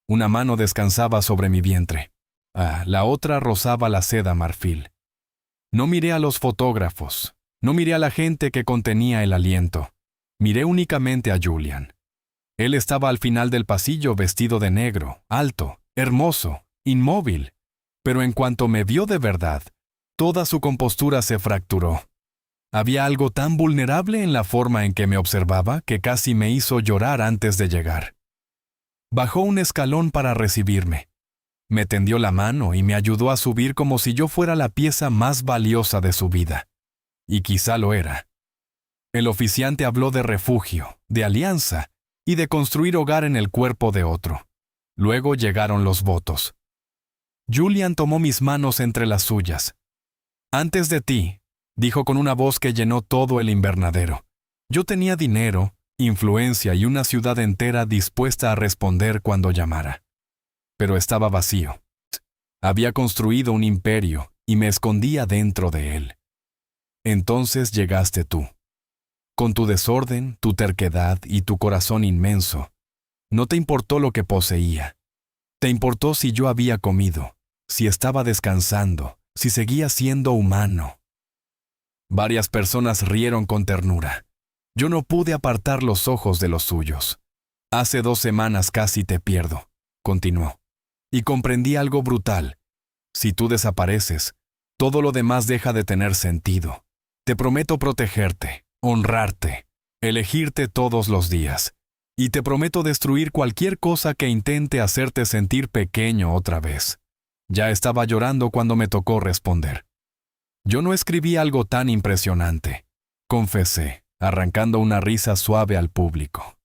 Una mano descansaba sobre mi vientre. La otra rozaba la seda marfil. No miré a los fotógrafos, no miré a la gente que contenía el aliento. Miré únicamente a Julian. Él estaba al final del pasillo vestido de negro, alto, hermoso, inmóvil. Pero en cuanto me vio de verdad, toda su compostura se fracturó. Había algo tan vulnerable en la forma en que me observaba que casi me hizo llorar antes de llegar. Bajó un escalón para recibirme. Me tendió la mano y me ayudó a subir como si yo fuera la pieza más valiosa de su vida. Y quizá lo era. El oficiante habló de refugio, de alianza y de construir hogar en el cuerpo de otro. Luego llegaron los votos. Julian tomó mis manos entre las suyas. «Antes de ti», dijo con una voz que llenó todo el invernadero. Yo tenía dinero, influencia y una ciudad entera dispuesta a responder cuando llamara. Pero estaba vacío. Había construido un imperio y me escondía dentro de él. Entonces llegaste tú. Con tu desorden, tu terquedad y tu corazón inmenso, no te importó lo que poseía. Te importó si yo había comido, si estaba descansando, si seguía siendo humano. Varias personas rieron con ternura. Yo no pude apartar los ojos de los suyos. Hace 2 semanas casi te pierdo, continuó. Y comprendí algo brutal. Si tú desapareces, todo lo demás deja de tener sentido. Te prometo protegerte, honrarte, elegirte todos los días. Y te prometo destruir cualquier cosa que intente hacerte sentir pequeño otra vez. Ya estaba llorando cuando me tocó responder. Yo no escribí algo tan impresionante, confesé, arrancando una risa suave al público.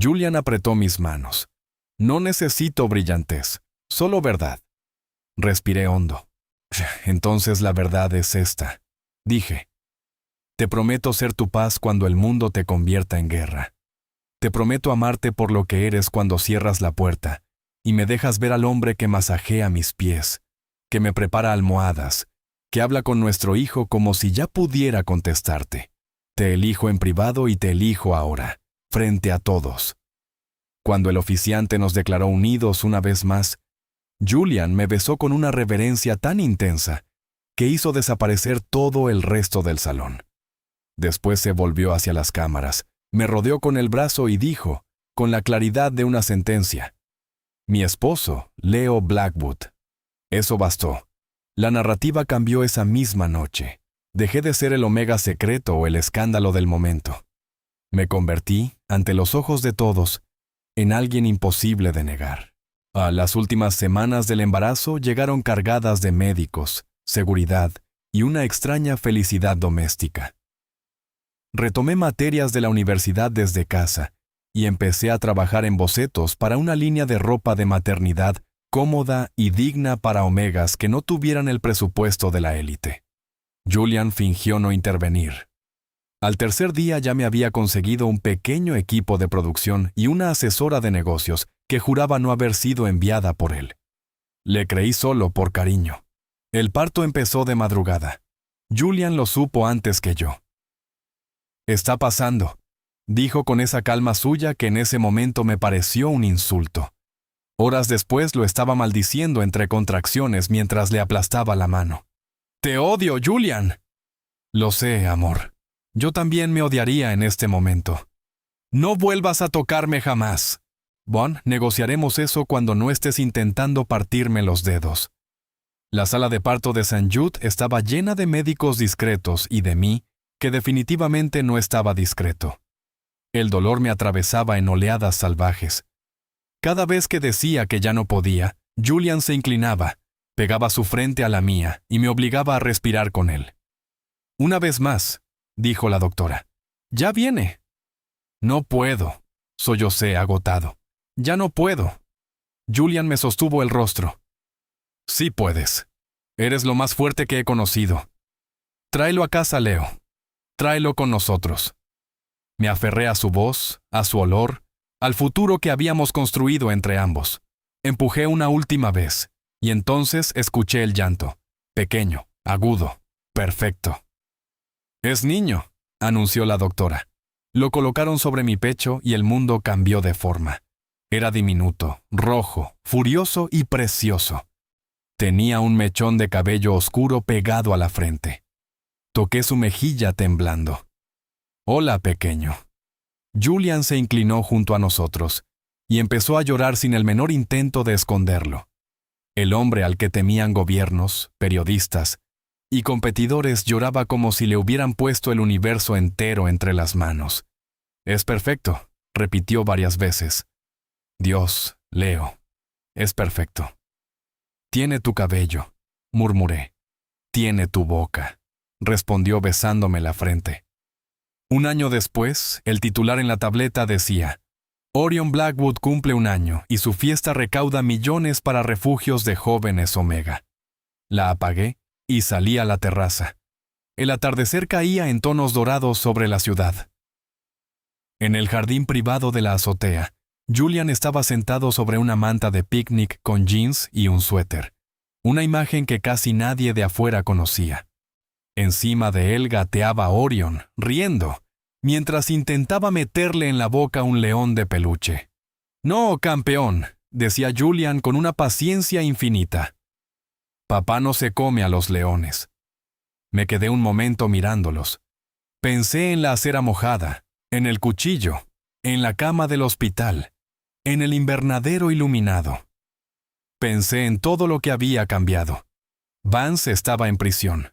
Julian apretó mis manos. No necesito brillantez, solo verdad. Respiré hondo. Entonces la verdad es esta. Dije. Te prometo ser tu paz cuando el mundo te convierta en guerra. Te prometo amarte por lo que eres cuando cierras la puerta y me dejas ver al hombre que masajea mis pies, que me prepara almohadas, que habla con nuestro hijo como si ya pudiera contestarte. Te elijo en privado y te elijo ahora, frente a todos. Cuando el oficiante nos declaró unidos una vez más, Julian me besó con una reverencia tan intensa que hizo desaparecer todo el resto del salón. Después se volvió hacia las cámaras, me rodeó con el brazo y dijo, con la claridad de una sentencia: mi esposo, Leo Blackwood. Eso bastó. La narrativa cambió esa misma noche. Dejé de ser el Omega secreto o el escándalo del momento. Me convertí, ante los ojos de todos, en alguien imposible de negar. Las últimas semanas del embarazo llegaron cargadas de médicos, seguridad y una extraña felicidad doméstica. Retomé materias de la universidad desde casa y empecé a trabajar en bocetos para una línea de ropa de maternidad cómoda y digna para omegas que no tuvieran el presupuesto de la élite. Julian fingió no intervenir. Al tercer día ya me había conseguido un pequeño equipo de producción y una asesora de negocios que juraba no haber sido enviada por él. Le creí solo por cariño. El parto empezó de madrugada. Julian lo supo antes que yo. «Está pasando», dijo con esa calma suya que en ese momento me pareció un insulto. Horas después lo estaba maldiciendo entre contracciones mientras le aplastaba la mano. «¡Te odio, Julian!» «Lo sé, amor. Yo también me odiaría en este momento». «No vuelvas a tocarme jamás». «Bon, negociaremos eso cuando no estés intentando partirme los dedos». La sala de parto de St. Jude estaba llena de médicos discretos y de mí, que definitivamente no estaba discreto. El dolor me atravesaba en oleadas salvajes. Cada vez que decía que ya no podía, Julian se inclinaba, pegaba su frente a la mía y me obligaba a respirar con él. «Una vez más», dijo la doctora. «Ya viene». «No puedo», sollocé agotado. «Ya no puedo». Julian me sostuvo el rostro. «Sí puedes. Eres lo más fuerte que he conocido. Tráelo a casa, Leo. Tráelo con nosotros». Me aferré a su voz, a su olor, al futuro que habíamos construido entre ambos. Empujé una última vez, y entonces escuché el llanto. Pequeño, agudo, perfecto. «Es niño», anunció la doctora. Lo colocaron sobre mi pecho y el mundo cambió de forma. Era diminuto, rojo, furioso y precioso. Tenía un mechón de cabello oscuro pegado a la frente. Toqué su mejilla temblando. «Hola, pequeño». Julian se inclinó junto a nosotros y empezó a llorar sin el menor intento de esconderlo. El hombre al que temían gobiernos, periodistas y competidores lloraba como si le hubieran puesto el universo entero entre las manos. «Es perfecto», repitió varias veces. «Dios, Leo, es perfecto». «Tiene tu cabello», murmuré. «Tiene tu boca», respondió besándome la frente. Un año después, el titular en la tableta decía: «Orion Blackwood cumple 1 año y su fiesta recauda millones para refugios de jóvenes Omega». La apagué y salí a la terraza. El atardecer caía en tonos dorados sobre la ciudad. En el jardín privado de la azotea, Julian estaba sentado sobre una manta de picnic con jeans y un suéter, una imagen que casi nadie de afuera conocía. Encima de él gateaba Orion, riendo, mientras intentaba meterle en la boca un león de peluche. «No, campeón», decía Julian con una paciencia infinita. «Papá no se come a los leones». Me quedé un momento mirándolos. Pensé en la acera mojada, en el cuchillo, en la cama del hospital, en el invernadero iluminado. Pensé en todo lo que había cambiado. Vance estaba en prisión.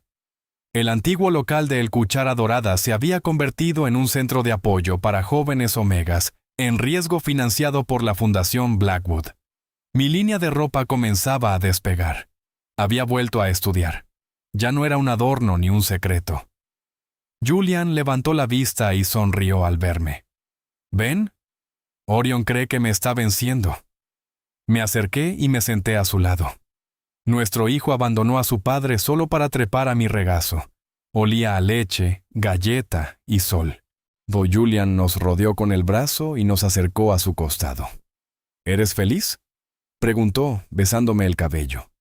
El antiguo local de El Cuchara Dorada se había convertido en un centro de apoyo para jóvenes omegas en riesgo financiado por la Fundación Blackwood. Mi línea de ropa comenzaba a despegar. Había vuelto a estudiar. Ya no era un adorno ni un secreto. Julian levantó la vista y sonrió al verme. «¿Ven? Orion cree que me está venciendo». Me acerqué y me senté a su lado. Nuestro hijo abandonó a su padre solo para trepar a mi regazo. Olía a leche, galleta y sol. Don Julian nos rodeó con el brazo y nos acercó a su costado. ¿Eres feliz?, preguntó, besándome el cabello.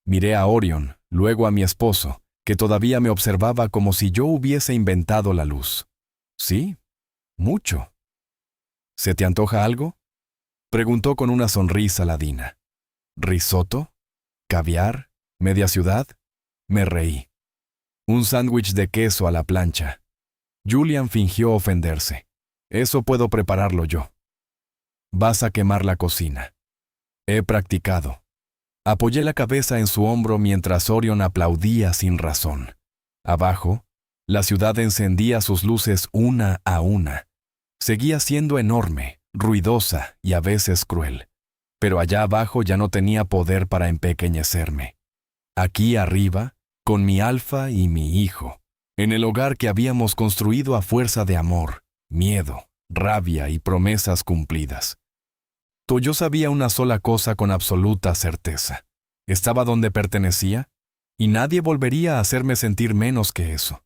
Miré a Orion, luego a mi esposo, que todavía me observaba como si yo hubiese inventado la luz. Sí, mucho. ¿Se te antoja algo?, preguntó con una sonrisa ladina. ¿Risotto? ¿Caviar? ¿Media ciudad? Me reí. Un sándwich de queso a la plancha. Julian fingió ofenderse. Eso puedo prepararlo yo. Vas a quemar la cocina. He practicado. Apoyé la cabeza en su hombro mientras Orion aplaudía sin razón. Abajo, la ciudad encendía sus luces una a una. Seguía siendo enorme, ruidosa y a veces cruel. Pero allá abajo ya no tenía poder para empequeñecerme. Aquí arriba, con mi Alfa y mi hijo, en el hogar que habíamos construido a fuerza de amor, miedo, rabia y promesas cumplidas. Yo sabía una sola cosa con absoluta certeza. Estaba donde pertenecía, y nadie volvería a hacerme sentir menos que eso.